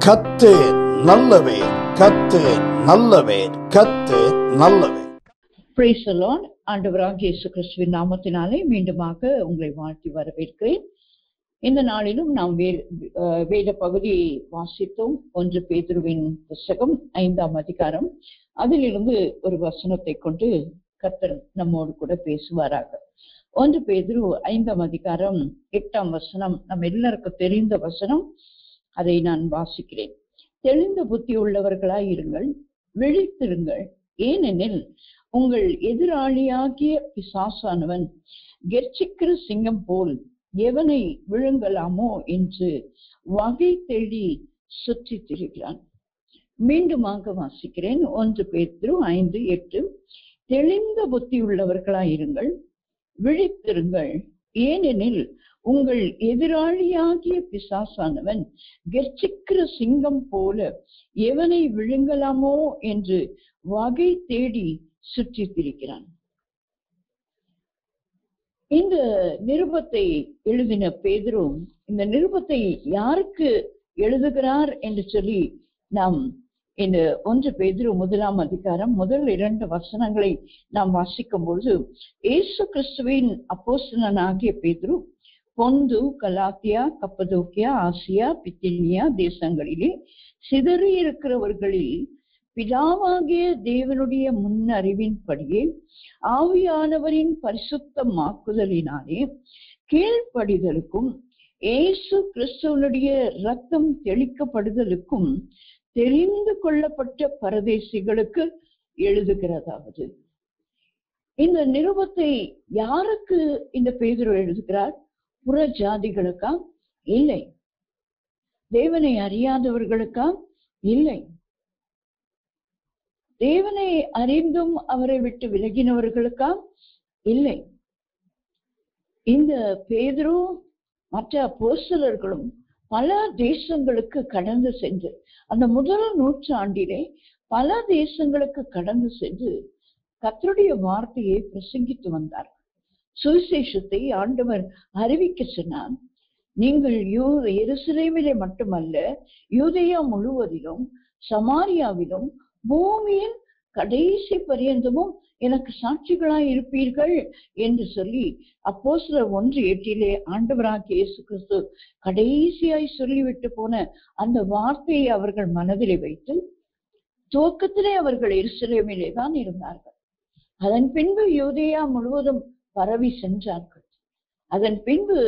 கர்த்தர் நல்லவர், கர்த்தர் நல்லவர், கர்த்தர் நல்லவர். Praise the Lord. ஆண்டவராகிய இயேசு கிறிஸ்துவின் நாமத்தினாலே மீண்டுமாக உங்களை வாழ்த்தி வரவேற்கிறேன். இந்த நாளிலும் நாம் வேத பகுதியை வாசித்தோம். 1 பேதுருவின் புத்தகம் 5ஆம் அதிகாரம், அதிலிருந்து ஒரு வசனத்தை கொண்டு கர்த்தர் நம்மோடு கூட பேசுவாராக. 1 பேதுரு 5ஆம் அதிகாரம் 8ஆம் வசனம் நம்ம எல்லாருக்கும் தெரிந்த வசனம். அதை நான் வாசிக்கிறேன். தெளிந்த புத்தி உள்ளவர்களாய் இருங்கள், விழித்திருங்கள். ஏனெனில் உங்கள் எதிராளியாகிய பிசாசானவன் கெர்ச்சிக்கிற சிங்கம் போல் எவனை விழுங்கலாமோ என்று வகை தேடி சுற்றி திரிகிறான். மீண்டுமாக வாசிக்கிறேன். 1 பேதுரு 5:8. தெளிந்த புத்தி உள்ளவர்களாயிருங்கள், விழித்திருங்கள். ஏனெனில் உங்கள் எதிராளியாகிய பிசாசானவன் கெர்ச்சிக்கிற சிங்கம் போல எவனை விழுங்கலாமோ என்று வகை தேடி சுற்றி திரிகிறான். இந்த நிருபத்தை எழுதின பேதுரு இந்த நிருபத்தை யாருக்கு எழுதுகிறார் என்று சொல்லி நாம் இந்த 1 பேதுரு 1ஆம் அதிகாரம் முதல் 2 வசனங்களை நாம் வாசிக்கும் பொழுது, இயேசு கிறிஸ்துவின் அப்போஸ்தலனாகிய பேதுரு பொந்து, கலாத்தியா, கப்பதோக்கியா, ஆசியா, பித்தினியா தேசங்களிலே சிதறி இருக்கிறவர்களில் பிதாவாகிய தேவனுடைய முன்னறிவின்படியே ஆவியானவரின் பரிசுத்தமாக்குதலினாலே கீழ்ப்படிதலுக்கும் இயேசு கிறிஸ்துவனுடைய இரத்தம் தெளிக்கப்படுதலுக்கும் தெரிந்து கொள்ளப்பட்ட பரதேசிகளுக்கு எழுதுகிறதாவது. இந்த நிருபத்தை யாருக்கு இந்த பேதுரு எழுதுகிறார்? புற ஜாதிகளுக்கா? இல்லை. தேவனை அறியாதவர்களுக்கா? இல்லை. தேவனை அறிந்தும் அவரை விட்டு விலகினவர்களுக்கா? இல்லை. இந்த பேதுரு மற்ற அப்போஸ்தலர்களும் பல தேசங்களுக்கு கடந்து சென்று, அந்த முதல் நூற்றாண்டிலே பல தேசங்களுக்கு கடந்து சென்று கர்த்தருடைய வார்த்தையை பிரசங்கித்து வந்தார். சுவிசேஷத்தை ஆண்டவர் அறிவிக்க சொன்னார். நீங்கள் எருசலேமிலே மட்டுமல்ல, யூதேயா முழுவதிலும், சமாரியாவிலும், பூமியின் கடைசி பரியந்தமும் எனக்கு சாட்சிகளாய் இருப்பீர்கள் என்று சொல்லி அப்போஸ்தலர் 1:8 ஆண்டவராகிய இயேசு கிறிஸ்து கடைசியாய் சொல்லிவிட்டு போன அந்த வார்த்தையை அவர்கள் மனதிலே வைத்து, துவக்கத்திலே அவர்கள் எருசலேமிலே தான் இருந்தார்கள். அதன் பின்பு யூதேயா முழுவதும் பரவி சென்றார்கள். அதன் பின்பு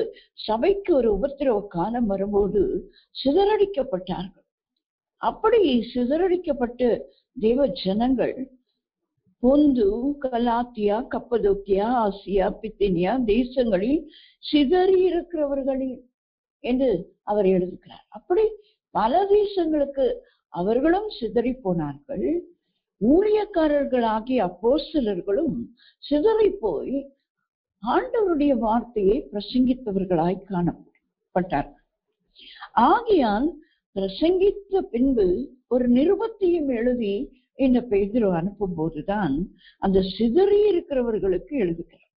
சபைக்கு ஒரு உபத்திரவ காலம் வரும்போது சிதறடிக்கப்பட்டார்கள். அப்படி சிதறடிக்கப்பட்டு தேவ ஜனங்கள் பொந்து, கலாத்தியா, கப்பதோக்கியா, ஆசியா, பித்தினியா தேசங்களில் சிதறி இருக்கிறவர்களில் என்று அவர் எழுதுகிறார். அப்படி பல தேசங்களுக்கு அவர்களும் சிதறி போனார்கள். ஊழியக்காரர்களாகிய அப்போஸ்தலர்களும் சிதறி போய் ஆண்டவருடைய வார்த்தையை பிரசங்கித்தவர்களாய் காணப்பட்டார்கள். ஆகையால் பிரசங்கித்த பின்பு ஒரு நிருபத்தையும் எழுதி இந்த பேதுரு அனுப்பும் போதுதான் அந்த சிதறி இருக்கிறவர்களுக்கு எழுதுகிறார்.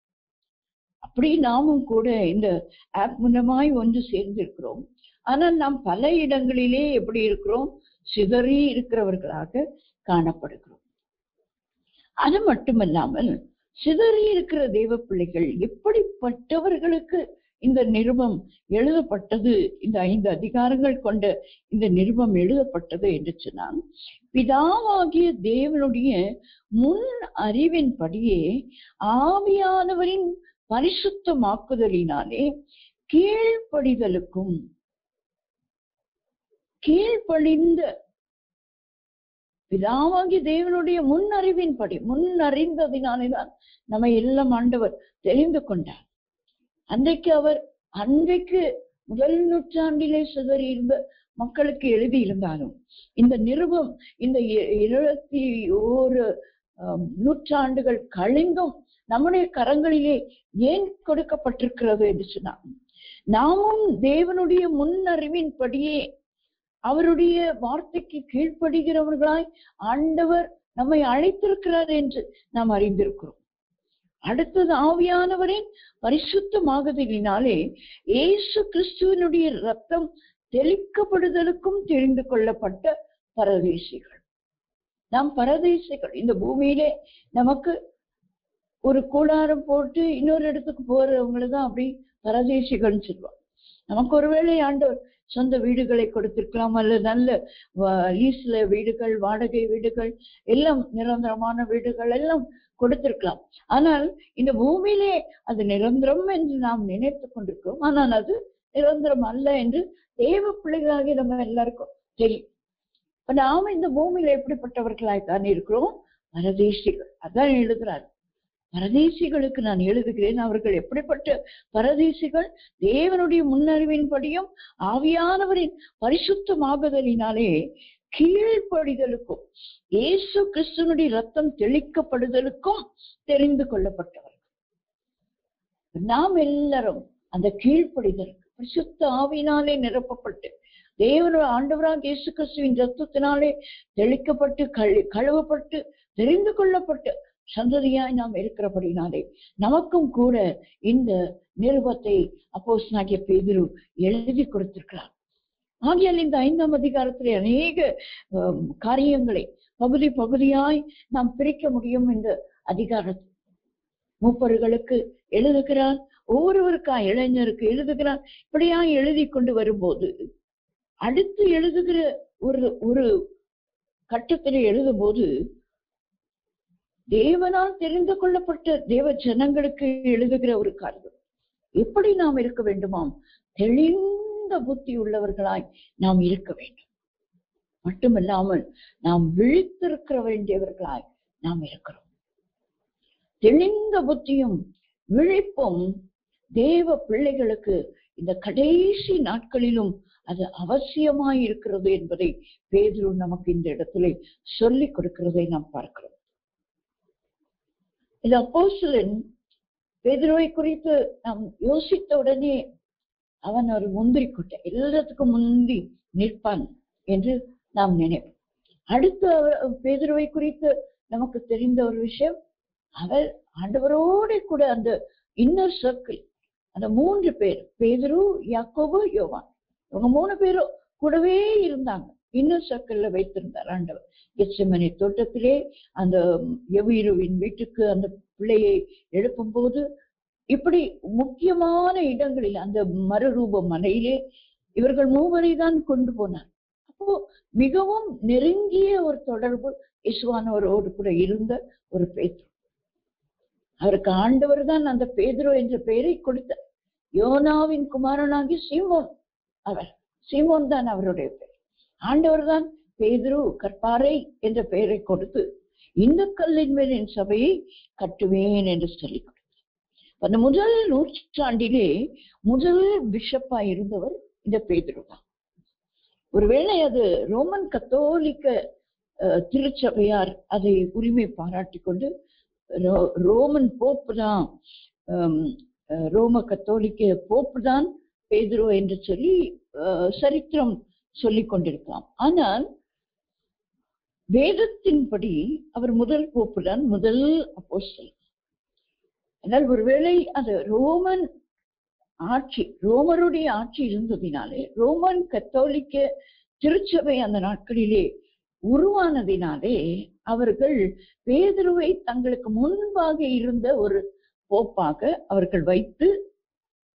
அப்படி நாமும் கூட இந்த ஆப் மூலமாய் ஒன்று சேர்ந்திருக்கிறோம். ஆனால் நாம் பல இடங்களிலே எப்படி இருக்கிறோம்? சிதறி இருக்கிறவர்களாக காணப்படுகிறோம். அது மட்டுமல்லாமல் சிதறி இருக்கிற தேவ பிள்ளைகள் எப்படிப்பட்டவர்களுக்கு இந்த நிருபம் எழுதப்பட்டது, இந்த 5 அதிகாரங்கள் கொண்ட இந்த நிருபம் எழுதப்பட்டது என்று சொன்னால், பிதாவாகிய தேவனுடைய முன் அறிவின்படியே ஆவியானவரின் பரிசுத்தமாக்குதலினாலே கீழ்ப்படிதலுக்கும், கீழ்ப்படிந்த பிதாவாகிய தேவனுடைய முன் அறிவின்படி, முன் அறிந்ததினாலேதான் நம்ம எல்லாம் ஆண்டவர் தெரிந்து கொண்டார். அன்றைக்கு முதல் நூற்றாண்டிலே சிதறி இருந்த மக்களுக்கு எழுதி இருந்தாலும் இந்த நிருபம் இந்த 21 நூற்றாண்டுகள் கழிந்தும் நம்முடைய கரங்களிலே ஏன் கொடுக்கப்பட்டிருக்கிறது என்று சொன்னார். நாமும் தேவனுடைய முன் அறிவின்படியே அவருடைய வார்த்தைக்கு கீழ்ப்படுகிறவர்களாய் ஆண்டவர் நம்மை அழைத்திருக்கிறார் என்று நாம் அறிந்திருக்கிறோம். அடுத்தது ஆவியானவரின் பரிசுத்தமாகுதலினாலே இயேசு கிறிஸ்துவினுடைய ரத்தம் தெளிக்கப்படுதலுக்கும் தெரிந்து கொள்ளப்பட்ட பரதேசிகள். நாம் பரதேசிகள். இந்த பூமியிலே நமக்கு ஒரு கூடாரம் போட்டு இன்னொரு இடத்துக்கு போறவங்களதான் அப்படி பரதேசிகள்னு சொல்லுவாங்க. நமக்கு ஒருவேளை ஆண்டவர் சொந்த வீடுகளை கொடுத்திருக்கலாம், அல்லது நல்ல லீஸ்ல வீடுகள், வாடகை வீடுகள், எல்லாம் நிரந்தரமான வீடுகள் எல்லாம் கொடுத்திருக்கலாம். ஆனால் இந்த பூமியிலே அது நிரந்தரம் என்று நாம் நினைத்து கொண்டிருக்கிறோம். ஆனால் அது நிரந்தரம் அல்ல என்று தேவ பிள்ளைகளாகி நம்ம எல்லாருக்கும் தெரியும். இப்ப நாம இந்த பூமியில எப்படிப்பட்டவர்களாய்த்தான் இருக்கிறோம்? பரதேசிகள். அதான் எழுதுறாரு, பரதேசிகளுக்கு நான் எழுதுகிறேன். அவர்கள் எப்படிப்பட்ட பரதேசிகள்? தேவனுடைய முன்னறிவின்படியும் ஆவியானவரின் பரிசுத்தமாகுதலினாலே கீழ்ப்படிதலுக்கும் இயேசு கிறிஸ்துவனுடைய ரத்தம் தெளிக்கப்படுதலுக்கும் தெரிந்து கொள்ளப்பட்டவர்கள். நாம் எல்லாரும் அந்த கீழ்ப்படிதலுக்கு பரிசுத்த ஆவியினாலே நிரப்பப்பட்டு தேவனுடைய ஆண்டவராக இயேசு கிறிஸ்துவின் ரத்தத்தினாலே தெளிக்கப்பட்டு கழுவப்பட்டு தெரிந்து கொள்ளப்பட்டு சந்ததியாய் நாம் இருக்கிறபடினாலே நமக்கும் கூட இந்த நிருபத்தை அப்போஸ்தலனாகிய பேதுரு எழுதி கொடுத்திருக்கிறார். ஆகையால் இந்த 5ஆம் அதிகாரத்திலே அநேக காரியங்களை பகுதி பகுதியாய் நாம் பிரிக்க முடியும். இந்த அதிகாரத்தை மூப்பர்களுக்கு எழுதுகிறார், ஒவ்வொருவருக்கா இளைஞருக்கு எழுதுகிறார். இப்படியா எழுதி கொண்டு வரும்போது அடுத்து எழுதுகிற ஒரு கட்டத்திலே எழுதும் போது தேவனால் தெரிந்து கொள்ளப்பட்ட தேவ ஜனங்களுக்கு எழுதுகிற ஒரு காரியம். எப்படி நாம் இருக்க வேண்டுமாம்? தெளிந்த புத்தி உள்ளவர்களாய் நாம் இருக்க வேண்டும். மட்டுமல்லாமல் நாம் விழித்திருக்க வேண்டியவர்களாய் நாம் இருக்கிறோம். தெளிந்த புத்தியும் விழிப்பும் தேவ பிள்ளைகளுக்கு இந்த கடைசி நாட்களிலும் அது அவசியமாய் இருக்கிறது என்பதை பேதுரு நமக்கு இந்த இடத்துல சொல்லிக் கொடுக்கிறதை நாம் பார்க்கிறோம். இந்த அப்போஸ்தலன் பேதுருவை குறித்து நாம் யோசித்த உடனே அவன் ஒரு முந்திரி கொட்டை, எல்லாத்துக்கும் முந்தி நிற்பான் என்று நாம் நினைப்போம். அடுத்து பேதுருவை குறித்து நமக்கு தெரிந்த ஒரு விஷயம், அவர் ஆண்டவரோடு கூட அந்த இன்னர் சர்க்கிள், அந்த 3 பேர், பேதுரு, யாக்கோபு, யோவான், இவங்க 3 பேரும் கூடவே இருந்தாங்க. இன்னர் சர்க்கிள்ல வைத்திருந்தார் ஆண்டவர். கெத்செமனே தோட்டத்திலே அந்த யவீருவின் வீட்டுக்கு அந்த பிள்ளையை எழுப்பும் போது, இப்படி முக்கியமான இடங்களில் அந்த மறுரூப மலையிலே இவர்கள் 3 தான் கொண்டு போனார். அப்போ மிகவும் நெருங்கிய ஒரு தொடர்பு இயேசுவானவரோடு கூட இருந்த ஒரு பேதுரு. அவருக்கு ஆண்டவர் தான் அந்த பேதுரு என்ற பெயரை கொடுத்தார். யோனாவின் குமாரனாகி சீமோன், அவர் சீமோன் தான் அவருடைய பெயர். ஆண்டவர் தான் பேதுரு கற்பாறை என்ற பெயரை கொடுத்து இந்த கல்லின் மேல் என் சபையை கட்டுவேன் என்று சொல்லிக் கொடுத்தார். அந்த முதல் நூற்றாண்டிலே முதல் பிஷப்பா இருந்தவர் இந்த பேதுரு தான். ஒருவேளை அது ரோமன் கத்தோலிக்க திருச்சபையார் அதை உரிமை பாராட்டி கொண்டு ரோமன் போப்பு தான், ரோம கத்தோலிக்க போப்பு தான் பேதுரு என்று சொல்லி சரித்திரம் சொல்லிக் கொண்டிருக்கலாம். ஆனால் வேதத்தின்படி அவர் முதல் போப்பு தான், முதல் அப்போஸ்தலன். ஆனால் ஒருவேளை அது ரோமன் ஆட்சி, ரோமருடைய ஆட்சி இருந்ததினாலே, ரோமன் கத்தோலிக்க திருச்சபை அந்த நாட்களிலே உருவானதினாலே அவர்கள் பேதுருவை தங்களுக்கு முன்பாக இருந்த ஒரு போப்பாக அவர்கள் வைத்து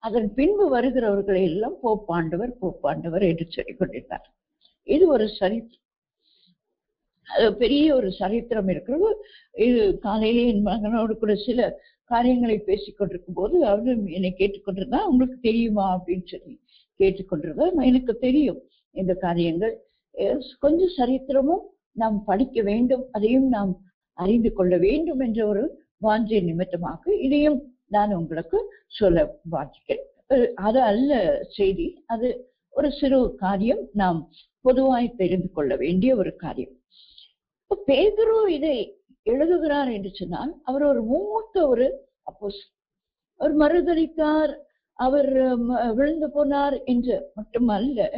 அதன் பின்பு வருகிறவர்களை எல்லாம் போப்பாண்டவர் போப்பாண்டவர் என்று சொல்லிக் கொண்டிருந்தார். இது ஒரு சரித்திரம், பெரிய ஒரு சரித்திரம் இருக்கிறது. இது காலையிலே என் மகனோடு கூட சில காரியங்களை பேசிக் கொண்டிருக்கும் போது அவரும் என்னை கேட்டுக்கொண்டிருந்தா, உங்களுக்கு தெரியுமா அப்படின்னு சொல்லி கேட்டுக்கொண்டிருந்தா, எனக்கு தெரியும் இந்த காரியங்கள். கொஞ்சம் சரித்திரமும் நாம் படிக்க வேண்டும், அதையும் நாம் அறிந்து கொள்ள வேண்டும் என்ற ஒரு வாஞ்சை நிமித்தமாக இதையும் நான் உங்களுக்கு சொல்ல வாஞ்சிக்கிறேன். அது அல்ல செய்தி, அது ஒரு சிறு காரியம், நாம் பொதுவாய் தெரிந்து கொள்ள வேண்டிய ஒரு காரியம். பேதுரு இதை எழுதுகிறார் என்று சொன்னால், அவர் ஒரு மூத்த ஒரு அப்போஸ்தலன். அவர் மறுதலித்தார், அவர் விழுந்து போனார் என்று மட்டுமல்ல,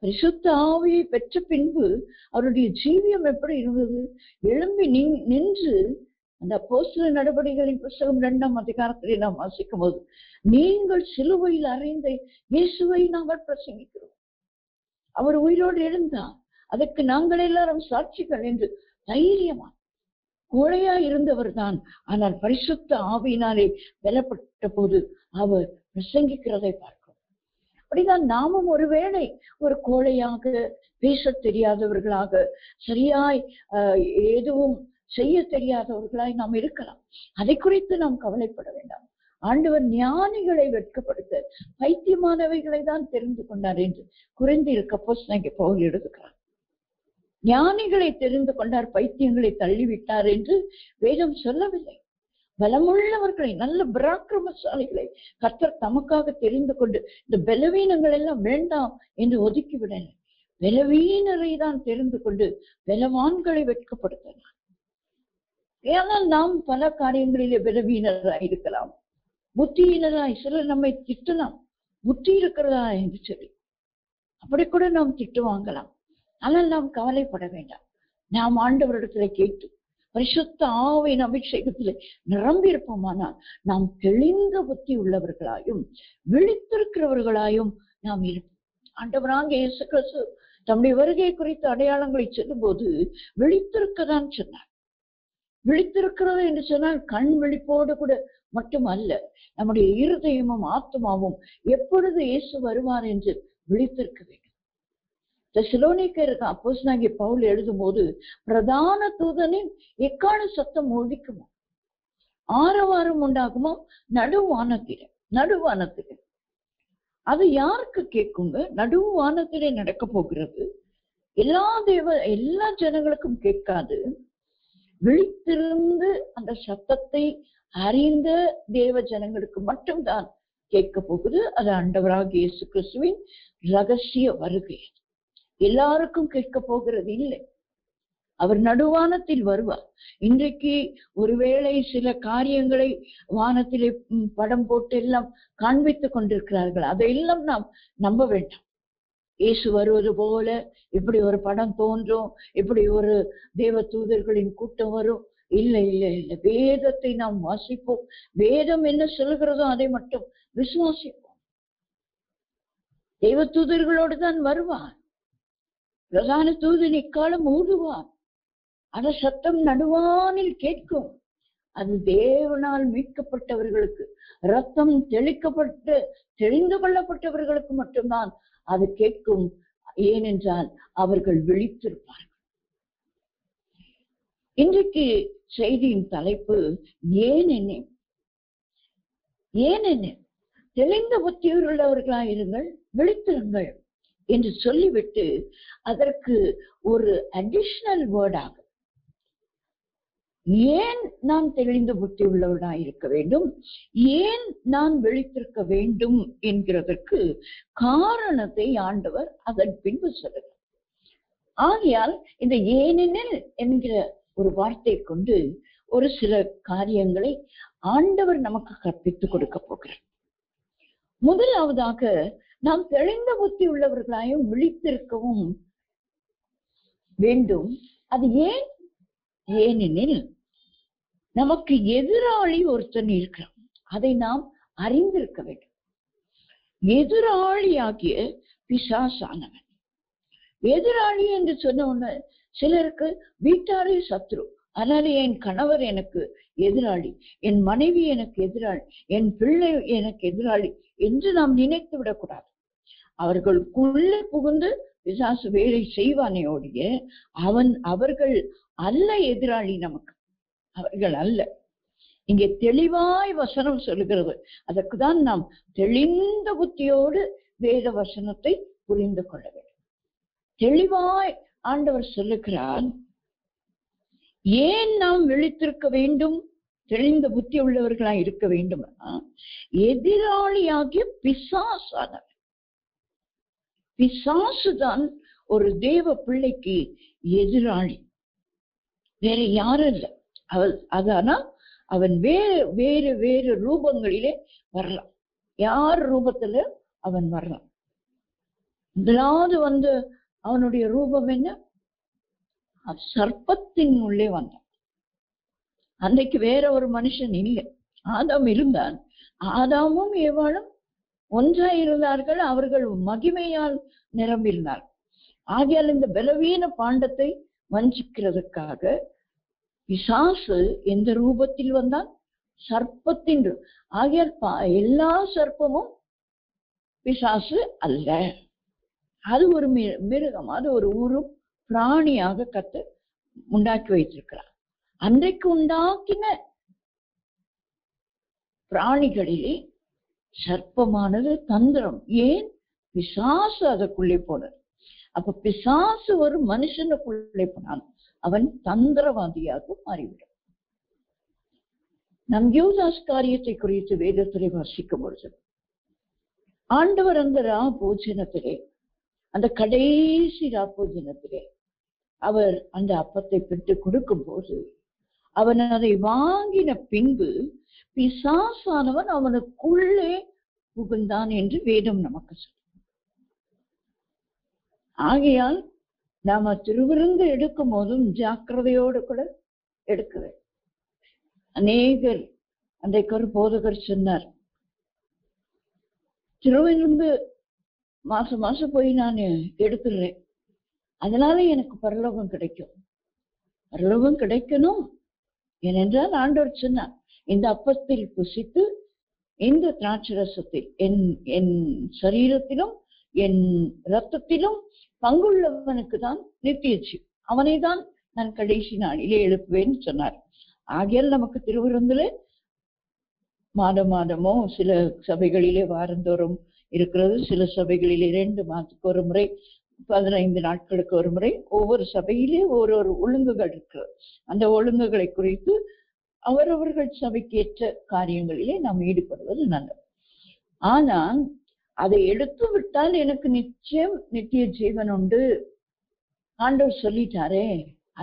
பரிசுத்த ஆவியை பெற்ற பின்பு அவருடைய ஜீவியம் எப்படி இருந்தது? எழும்பி நின்று அந்த அப்போஸ்தலர் நடபடிகளின் புத்தகம் 2ஆம் அதிகாரத்திலே நாம் வாசிக்கும் போது, நீங்கள் சிலுவையில் அறைந்த இயேசுவை நாங்கள் பிரசங்கிக்கிறோம். அவர் உயிரோடு எழுந்தார், அதற்கு நாங்கள் எல்லாரும் சாட்சிகள் என்று தைரியமா. கோழையா இருந்தவர் தான், ஆனால் பரிசுத்த ஆவியினாலே பலப்பட்ட போது அவர் பிரசங்கிக்கிறதை பார்க்கிறோம். அப்படிதான் நாமும் ஒருவேளை ஒரு கோழையாக, பேச தெரியாதவர்களாக, சரியாய் எதுவும் செய்ய தெரியாதவர்களாய் நாம் இருக்கலாம். அதை குறித்து நாம் கவலைப்பட வேண்டாம். ஆண்டவர் ஞானிகளை வெட்கப்படுத்த பைத்தியமானவைகளை தான் தெரிந்து கொண்டார் என்று குறைந்திருக்க அப்போஸ்தலனாகிய பவுல் எழுதுகிறார். ஞானிகளை தெரிந்து கொண்டார், பைத்தியங்களை தள்ளிவிட்டார் என்று வேதம் சொல்லவில்லை. பலமுள்ளவர்களை, நல்ல பராக்கிரமசாலிகளை கர்த்தர் தமக்காக தெரிந்து கொண்டு இந்த பலவீனங்கள் எல்லாம் வேண்டாம் என்று ஒதுக்கிவிடல. பலவீனரை தான் தெரிந்து கொண்டு பலவான்களை வெட்கப்படுத்தினார். ஏனால் நாம் பல காரியங்களிலே பலவீனராய் இருக்கலாம், புத்தியினராய். சிலர் நம்மை திட்டலாம், புத்தி இருக்கிறதா என்று சொல்லி அப்படி கூட நாம் திட்டு வாங்கலாம். ஆனால் நாம் கவலைப்பட வேண்டாம். நாம் ஆண்டவரிடத்துல கேட்டு பரிசுத்த ஆவியின் அபிஷேகத்திலே நிரம்பி இருப்போமானால் நாம் தெளிந்த புத்தி உள்ளவர்களாயும் விழித்திருக்கிறவர்களாயும் நாம் இருப்போம். ஆண்டவராகிய இயேசு கிறிஸ்து தம்முடைய வருகை குறித்த அடையாளங்களை சொல்லும் போது விழித்திருக்கதான் சொன்னார். விழித்திருக்கிறது என்று சொன்னால் கண் விழிப்போடு கூட மட்டும் அல்ல, நம்முடைய இருதயமும் ஆத்மாவும் எப்பொழுது இயேசு வருவார் என்று விழித்திருக்க வேண்டும். தெசலோனிக்கேயருக்கு அப்போஸ்தலனாகிய பவுல் எழுதும் போது பிரதான தூதனின் எக்கால சத்தம் ஒலிக்குமோ, ஆரவாரம் உண்டாகுமோ நடுவானத்திலே. அது யாருக்கு கேட்குங்க? நடுவானத்திலே நடக்க போகிறது. எல்லா ஜனங்களுக்கும் கேட்காது. விழித்திருந்து அந்த சத்தத்தை அறிந்த தேவ ஜனங்களுக்கு மட்டும்தான் கேட்க போகுது. அது ஆண்டவராகிய இயேசு கிறிஸ்துவின் ரகசிய வருகை. எல்லாருக்கும் கேட்க போகிறது இல்லை. அவர் நடுவானத்தில் வருவார். இன்றைக்கு ஒருவேளை சில காரியங்களை வானத்திலே படம் போட்டு எல்லாம் காண்பித்துக் கொண்டிருக்கிறார்கள். அதையெல்லாம் நாம் நம்ப வேண்டாம். இயேசு வருவது போல இப்படி ஒரு படம் தோன்றும், இப்படி ஒரு தேவ தூதர்களின் கூட்டம் வரும். இல்லை இல்லை இல்லை, வேதத்தை நாம் வாசிப்போம். வேதம் என்ன சொல்கிறதோ அதை மட்டும் விசுவாசிப்போம். தேவ தூதர்களோடு தான் வருவார். பிரதான தூதன் இக்காலம் ஊதுவார். அந்த சத்தம் நடுவானில் கேட்கும். அது தேவனால் மீட்கப்பட்டவர்களுக்கு, ரத்தம் தெளிக்கப்பட்டு தெரிந்து கொள்ளப்பட்டவர்களுக்கு மட்டும்தான் அது கேட்கும். ஏனென்றால் அவர்கள் விழித்திருப்பார்கள். இன்றைக்கு செய்தியின் தலைப்பு ஏன் என்ன தெளிந்த புத்தியுள்ளவர்களாய் இருங்கள், விழித்திருங்கள் என்று சொல்லிவிட்டு அதற்கு ஒரு அடிஷனல் வேர்டாக ஏன் நான் தெளிந்த புத்தி உள்ளவனாய் இருக்க வேண்டும், ஏன் நான் விழித்திருக்க வேண்டும் என்கிறதற்கு காரணத்தை ஆண்டவர் அதன் பின்பு சொல்லுகிறார். ஆகையால் இந்த ஏனெனில் என்கிற ஒரு வார்த்தை கொண்டு ஒரு சில காரியங்களை ஆண்டவர் நமக்கு கற்பித்துக் கொடுக்க போகிறார். முதலாவதாக நாம் தெளிந்த புத்தி உள்ளவர்களாயும் விழித்திருக்கவும் வேண்டும். அது ஏனெனில் நமக்கு எதிராளி ஒருத்தன் இருக்கிறான். அதை நாம் அறிந்திருக்க வேண்டும். எதிராளியாகிய பிசாசானவன். எதிராளி என்று சொன்ன உடனே சிலருக்கு வீட்டாரே சத்ரு, அதனால என் கணவர் எனக்கு எதிராளி, என் மனைவி எனக்கு எதிராளி, என் பிள்ளை எனக்கு எதிராளி என்று நாம் நினைத்து விடக்கூடாது. அவர்களுக்குள்ளே புகுந்து பிசாசு வேலை செய்வானே ஒழிய அவர்கள் அல்ல எதிராளி. நமக்கு அவர்கள் அல்ல. இங்கே தெளிவாய் வசனம் சொல்லுகிறது. அதற்குதான் நாம் தெளிந்த புத்தியோடு வேத வசனத்தை புரிந்து கொள்ள வேண்டும். தெளிவாய் ஆண்டவர் சொல்லுகிறார். ஏன் நாம் விழித்திருக்க வேண்டும், தெளிந்த புத்தி உள்ளவர்களாய் இருக்க வேண்டும்? எதிராளியாகிய பிசாசானவன். பிசாசுதான் ஒரு தேவ பிள்ளைக்கு எதிராளி, வேற யாரும் இல்லை. அதானா அவன் வேறு வேறு ரூபங்களிலே வரலாம். யார் ரூபத்துல அவன் வரலாம். முதலாவது அவனுடைய ரூபம் என்ன? சர்ப்பத்தின் உள்ளே வந்தான். அன்றைக்கு வேற ஒரு மனுஷன் இல்லை, ஆதாம் இருந்தான். ஆதாமும் ஏவாளும் ஒன்றாய் இருந்தார்கள். அவர்கள் மகிமையால் நிரம்பியிருந்தார்கள். ஆகையால் இந்த பலவீன பாண்டத்தை வஞ்சிக்கிறதுக்காக பிசாசு எந்த ரூபத்தில் வந்தான்? சர்ப்பத்தின். ஆகையால் எல்லா சர்ப்பமும் பிசாசு அல்ல. அது ஒரு மிருகம், அது ஒரு பிராணியாக கர்த்தர் உண்டாக்கி வைத்திருக்கிறார். அன்றைக்கு உண்டாக்கின பிராணிகளிலே சர்ப்பமானது தந்திரம். ஏன்? பிசாசு அதற்குள்ளே போனது. அப்ப பிசாசு ஒரு மனுஷனுக்குள்ளே போனான், அவன் தந்திரவாதியாக மாறிவிடும். நம் யூதாஸ் காரியத்தை குறித்து வேதத்திலே வாசிக்கும் பொழுது ஆண்டவர் அந்த ராபோஜனத்திலே, அந்த கடைசி ராபோஜனத்திலே அவர் அந்த அப்பத்தை பெற்று கொடுக்கும் போது அவன் அதை வாங்கின பின்பு பிசாசானவன் அவனுக்குள்ளே புகுந்தான் என்று வேதம் நமக்கு சொல்லும். ஆகையால் நாம திருவிருந்து எடுக்கும் போதும் ஜாக்கிரதையோடு கூட எடுக்குவேன். அநேகர் அன்றைக்கு ஒரு போதகர் சொன்னார், திருவிருந்து மாசம் போய் நான் எடுத்துடுறேன், அதனால எனக்கு பரலோகம் கிடைக்கும். பரலோகம் கிடைக்கணும் ஏனென்றால் ஆண்டவர் சொன்னார், இந்த அப்பத்தில் புசித்து இந்த திராட்சை ரசத்தில் என் சரீரத்திலும் என் இரத்தத்திலும் பங்குள்ளவனுக்கு தான் நித்திய ஜீவன், அவனை தான் நான் கடைசி நாளிலே எழுப்புவேன்னு சொன்னார். ஆகையால் நமக்கு திருவிருந்துல மாதமோ சில சபைகளிலே வாரந்தோறும் இருக்கிறது, சில சபைகளிலே 2 மாதத்துக்கு ஒரு முறை, 15 நாட்களுக்கு ஒரு முறை, ஒவ்வொரு சபையிலே ஒரு ஒழுங்குகள் இருக்கிறது. அந்த ஒழுங்குகளை குறித்து அவரவர்கள் சபைக்கேற்ற காரியங்களிலே நாம் ஈடுபடுவது நல்லது. ஆனால் அதை எடுத்து விட்டால் எனக்கு நிச்சயம் நித்திய ஜீவன் உண்டு, ஆண்டவர் சொல்லிட்டாரே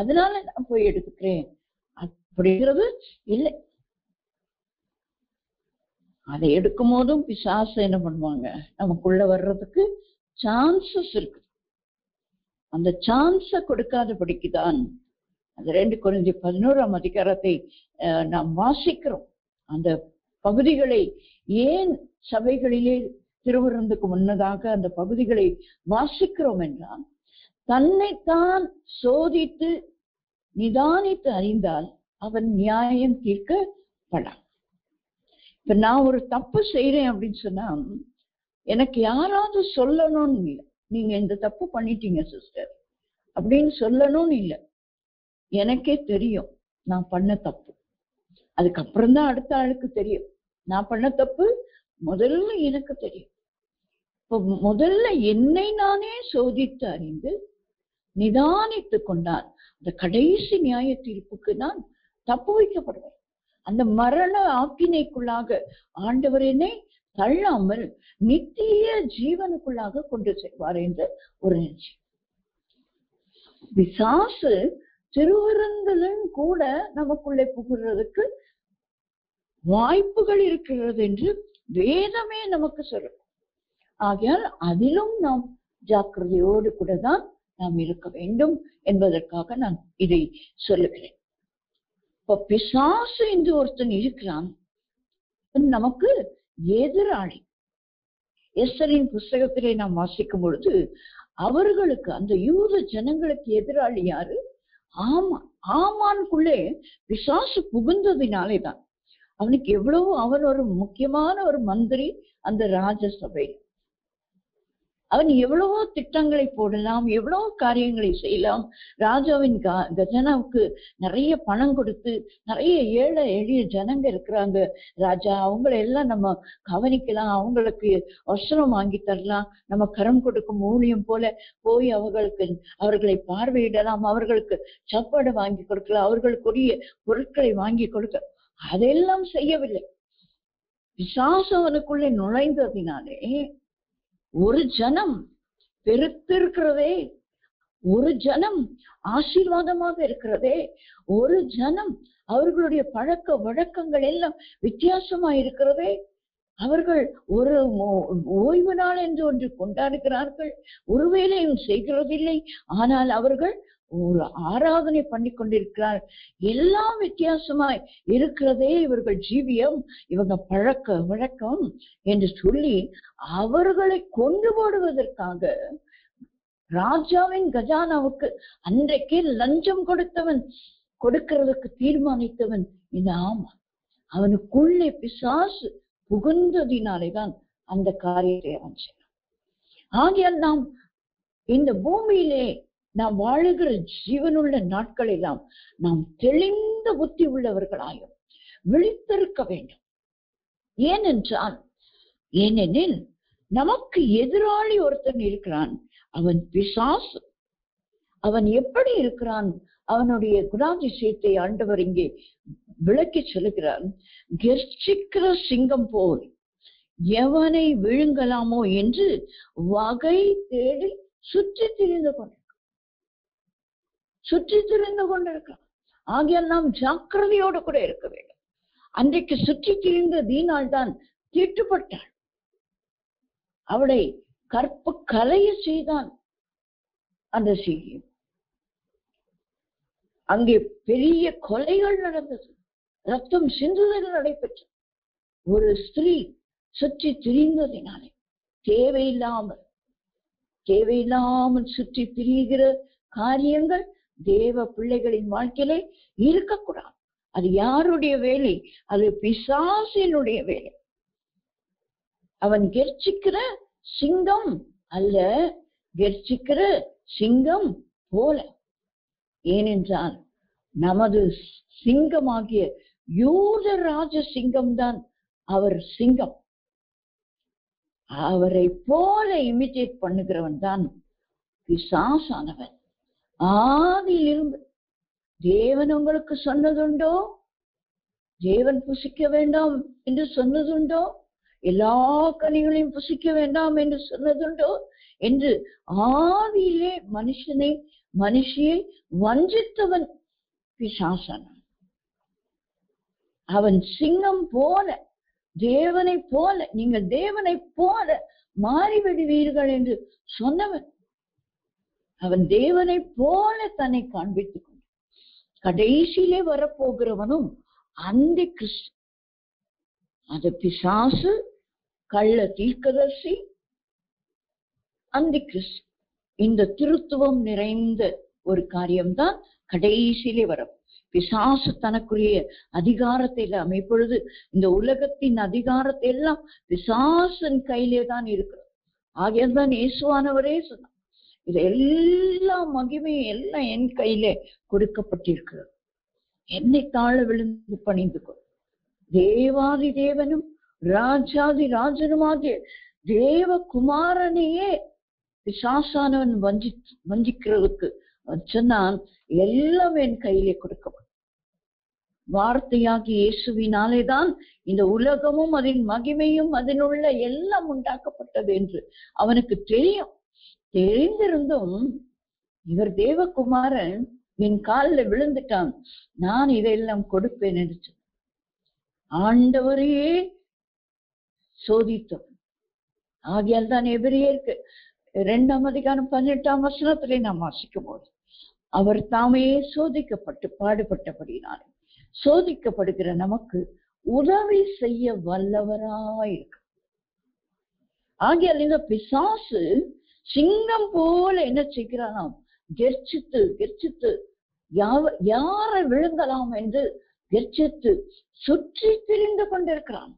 அதனால நான் போய் எடுத்துக்கிறேன் அப்படிங்கிறது இல்லை. அதை எடுக்கும் போதும் பிசாசு என்ன பண்ணுவாங்க, நமக்குள்ள வர்றதுக்கு சான்சஸ் இருக்கு. அந்த சான்ஸ கொடுக்காதபடிக்குதான் அந்த 2 கொரிந்தியர் 11ஆம் அதிகாரத்தை நாம் வாசிக்கிறோம். அந்த பகுதிகளை ஏன் சபைகளிலே திருவிருந்துக்கு முன்னதாக அந்த பகுதிகளை வாசிக்கிறோம் என்றால், தன்னைத்தான் சோதித்து நிதானித்து அறிந்தால் அவன் நியாயம் தீர்க்கப்படான். இப்ப நான் ஒரு தப்பு செய்யறேன் அப்படின்னு சொன்னா எனக்கு யாராவது சொல்லணும்னு இல்லை, நீங்க இந்த தப்பு பண்ணிட்டீங்க சிஸ்டர் அப்படின்னு சொல்லணும்னு இல்லை. எனக்கே தெரியும் நான் பண்ண தப்பு, அதுக்கப்புறம் தான் அடுத்த ஆளுக்கு தெரியும். நான் பண்ண தப்பு முதல்ல எனக்கு தெரியும். இப்போ முதல்ல என்னை நானே சோதித்து அறிந்து நிதானித்து கொண்டால் அந்த கடைசி நியாய தீர்ப்புக்கு நான் தப்பு வைக்கப்படுவேன். அந்த மரண ஆக்கினைக்குள்ளாக ஆண்டவர் என்னை தள்ளாமல் நித்திய ஜீவனுக்குள்ளாக கொண்டு செல்வார் என்ற ஒரு நிச்சயம். பிசாசு திருவிருந்திலும் கூட நமக்குள்ளே புகுறதுக்கு வாய்ப்புகள் இருக்கிறது என்று வேதமே நமக்கு சொல்லும். ஆகையால் அதிலும் நாம் ஜாக்கிரதையோடு கூட தான் நாம் இருக்க வேண்டும் என்பதற்காக நான் இதை சொல்லுகிறேன். இப்ப பிசாசு என்று ஒருத்தன் இருக்கிறான், நமக்கு எதிராளி. எஸ்தரின் புஸ்தகத்திலே நாம் வாசிக்கும் பொழுது அவர்களுக்கு, அந்த யூத ஜனங்களுக்கு எதிராளி யாரு? ஆமானுக்குள்ளே பிசாசு புகுந்ததினாலேதான். அவனுக்கு எவ்வளவு, அவன் ஒரு முக்கியமான ஒரு மந்திரி அந்த ராஜசபை. அவன் எவ்வளவோ திட்டங்களை போடலாம், எவ்வளவோ காரியங்களை செய்யலாம். ராஜாவின் கஜனாவுக்கு நிறைய பணம் கொடுத்து, நிறைய ஏழை எளிய ஜனங்க இருக்கிறாங்க ராஜா, அவங்களை எல்லாம் நம்ம கவனிக்கலாம், அவங்களுக்கு வஸ்திரம் வாங்கி தரலாம், நம்ம கரம் கொடுக்கும் ஊழியம் போல போய் அவர்களை பார்வையிடலாம், அவர்களுக்கு சாப்பாடு வாங்கி கொடுக்கலாம், அவர்களுக்குரிய பொருட்களை வாங்கி கொடுக்க. அதெல்லாம் செய்யவில்லை. பிசாசு அவனுக்குள்ளே நுழைந்ததினாலே ஒரு ஜனம் பெருத்திருக்கிறதே, ஒரு ஜனம் ஆசீர்வாதமாக இருக்கிறதே, ஒரு ஜனம் அவர்களுடைய பழக்க வழக்கங்கள் எல்லாம் வித்தியாசமா இருக்கிறதே, அவர்கள் ஒரு ஓய்வு நாள் என்று ஒன்று கொண்டாடுகிறார்கள், ஒருவேளையும் செய்கிறதில்லை, ஆனால் அவர்கள் ஒரு ஆராதனை பண்ணி கொண்டிருக்கிறார், எல்லாம் வித்தியாசமாய் இருக்கிறதே இவர்கள் ஜீவியம், இவங்க பழக்க வழக்கம் என்று சொல்லி அவர்களை கொண்டு போடுவதற்காக ராஜாவின் கஜானாவுக்கு அன்றைக்கே லஞ்சம் கொடுக்கிறதுக்கு தீர்மானித்தவன் இந்த ஆமான். அவனுக்குள்ளே பிசாசு புகுந்ததினாலேதான் அந்த காரியத்தை அவன் செய்யலாம். ஆகையால் நாம் இந்த பூமியிலே நாம் வாழுகிற ஜீவனுள்ள நாட்கள் எல்லாம் நாம் தெளிந்த புத்தி உள்ளவர்களாயும் விழித்திருக்க வேண்டும். ஏனெனில் நமக்கு எதிராளி ஒருத்தன் இருக்கிறான், அவன் பிசாசு. அவன் எப்படி இருக்கிறான்? அவனுடைய குணாதிசயத்தை ஆண்டவர் இங்கே விளக்கி சொல்லுகிறான். கர்ஜிக்கிற சிங்கம் போல் எவனை விழுங்கலாமோ என்று வகை தேடி சுற்றி திரிந்து கொண்டிருக்கிறான். ஆகியால் நாம் ஜாக்கிரதையோடு கூட இருக்க வேண்டும். அன்றைக்கு சுற்றி திரிந்ததினால் தான் தீட்டுப்பட்டாள். அவளை கற்பு கலைய செய்தான் அந்த செய்யும். அங்கே பெரிய கொலைகள் நடந்தது, ரத்தம் சிந்துதல் நடைபெற்றது. ஒரு ஸ்திரீ சுற்றி திரிந்ததினாலே தேவையில்லாமல் சுற்றி திரிகிற காரியங்கள் தேவ பிள்ளைகளின் வாழ்க்கையிலே இருக்கக்கூடாது. அது யாருடைய வேலை? அது பிசாசினுடைய வேலை. அவன் கெர்ச்சிக்கிற சிங்கம் அல்ல, கெர்ச்சிக்கிற சிங்கம் போல. ஏனென்றால் நமது சிங்கமாகிய யூத ராஜ சிங்கம் தான் அவர் சிங்கம். அவரை போல இமிட்டேட் பண்ணுகிறவன் தான் பிசாசானவன். ஆதியிலிருந்து தேவன் உங்களுக்கு சொன்னதுண்டோ? தேவன் புசிக்க வேண்டாம் என்று சொன்னதுண்டோ? எல்லா கனிகளையும் புசிக்க வேண்டாம் என்று சொன்னதுண்டோ என்று ஆதியிலே மனுஷியை வஞ்சித்தவன் பிசாசானவன். அவன் சிங்கம் போல, தேவனை போல, நீங்கள் தேவனை போல மாறிவிடுவீர்கள் என்று சொன்னவன். அவன் தேவனை போல தன்னை காண்பித்துக் கொண்டு கடைசியிலே வரப்போகிறவனும் அந்த கிறிஸ்து. அது பிசாசு, கள்ள தீர்க்கதரிசி, அந்த கிறிஸ்து. இந்த திருத்துவம் நிறைந்த ஒரு காரியம்தான் கடைசியிலே வரும். பிசாசு தனக்குரிய அதிகாரத்தை எல்லாம், இப்பொழுது இந்த உலகத்தின் அதிகாரத்தை எல்லாம் பிசாசின் கையிலே தான் இருக்கிறது. ஆகியதான் இயேசுவானவரே சொன்னார், இது எல்லா மகிமையும் எல்லாம் என் கையிலே கொடுக்கப்பட்டிருக்கிறது, என்னை தாழ விழுந்து பணிந்து கொள். தேவாதி தேவனும் ராஜாதி ராஜனுமாகிய தேவகுமாரனையே பிசாசானவன் வஞ்சிக்கிறதுக்கு சொன்னான், எல்லாம் என் கையிலே கொடுக்கப்படும். வார்த்தையாகி இயேசுவினாலேதான் இந்த உலகமும் அதன் மகிமையும் அதனுள்ள எல்லாம் உண்டாக்கப்பட்டது என்று அவனுக்கு தெரியும். தெரிந்திருந்தும் இவர் தேவகுமாரன் என் காலில் விழுந்துட்டான், நான் இதையெல்லாம் கொடுப்பேன் என்று ஆண்டவரையே சோதித்தவன். ஆகியால் தான் எபிரேயருக்கு 2:18 நாம் வாசிக்கும் போது, அவர் தாமே சோதிக்கப்பட்டு பாடுபட்டபடினாலே சோதிக்கப்படுகிற நமக்கு உதவி செய்ய வல்லவராயிருக்க. ஆகியால் இந்த பிசாசு சிங்கம் போல என்ன செய்கிறானாம்? கெர்ச்சித்து யாரை விழுங்கலாம் என்று கெர்ச்சித்து சுற்றி திரிந்து கொண்டிருக்கிறான்.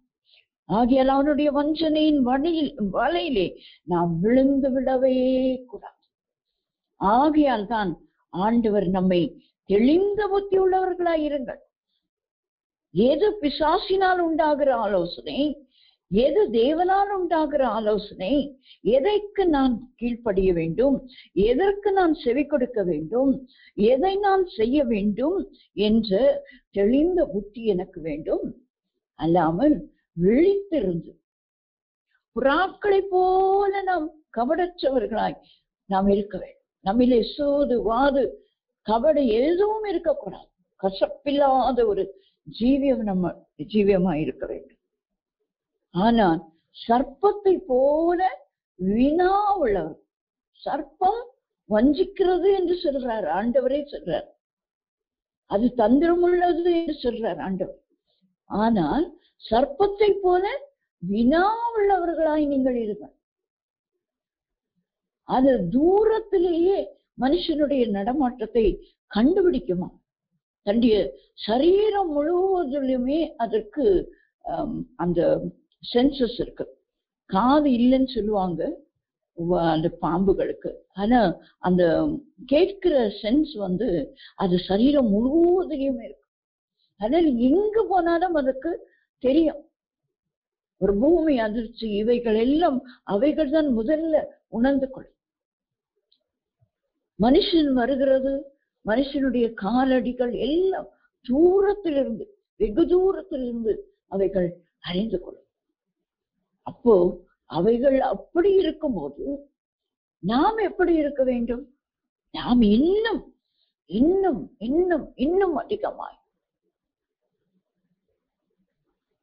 ஆகியால் அவனுடைய வஞ்சனையின் வலையிலே நாம் விழுந்து விடவே கூடாது. ஆகையால் தான் ஆண்டவர் நம்மை தெளிந்த புத்தி உள்ளவர்களாயிருங்கள். எது பிசாசினால் உண்டாகிற ஆலோசனை, எது தேவனால் உண்டாகிற ஆலோசனை, எதைக்கு நான் கீழ்ப்படிய வேண்டும், எதற்கு நான் செவி கொடுக்க வேண்டும், எதை நான் செய்ய வேண்டும் என்ற தெளிந்த புத்தி எனக்கு வேண்டும். அல்லாமல் விழித்திருந்து புறாக்களை போல நாம் கபடற்றவர்களாய் நாம் இருக்க வேண்டும். நம்மிலே சூது வாது கபடு எதுவும் இருக்கக்கூடாது. கசப்பில்லாத ஒரு ஜீவியமாய் இருக்க வேண்டும். ஆனால் சர்ப்பத்தை போல வினா உள்ளவர். சர்ப்பம் வஞ்சிக்கிறது என்று சொல்றார் ஆண்டவரே, சொல்றார். அது தந்திரம் உள்ளது என்று சொல்றார் ஆண்டவர். ஆனால் சர்ப்பத்தை போல வினா உள்ளவர்களாய் நீங்கள் இருங்கள். அது தூரத்திலேயே மனுஷனுடைய நடமாட்டத்தை கண்டுபிடிக்குமா. தன்னுடைய சரீரம் முழுவதிலுமே அதற்கு அந்த சென்சஸ் இருக்கு. காது இல்லைன்னு சொல்லுவாங்க அந்த பாம்புகளுக்கு, ஆனா அந்த கேட்கிற சென்ஸ் அது சரீரம் முழுவதிலுமே இருக்கு. அதில் எங்கு போனாலும் அதுக்கு தெரியும். ஒரு பூமி அதிர்ச்சி இவைகள் எல்லாம் அவைகள் தான் முதல்ல உணர்ந்து கொள்ளும். மனுஷன் வருகிறது, மனுஷனுடைய காலடிகள் எல்லாம் தூரத்திலிருந்து, வெகு தூரத்திலிருந்து அவைகள் அறிந்து கொள்ளும். அப்போ அவைகள் அப்படி இருக்கும்போது நாம் எப்படி இருக்க வேண்டும்? நாம் இன்னும் இன்னும் இன்னும் இன்னும் அதிகமாய்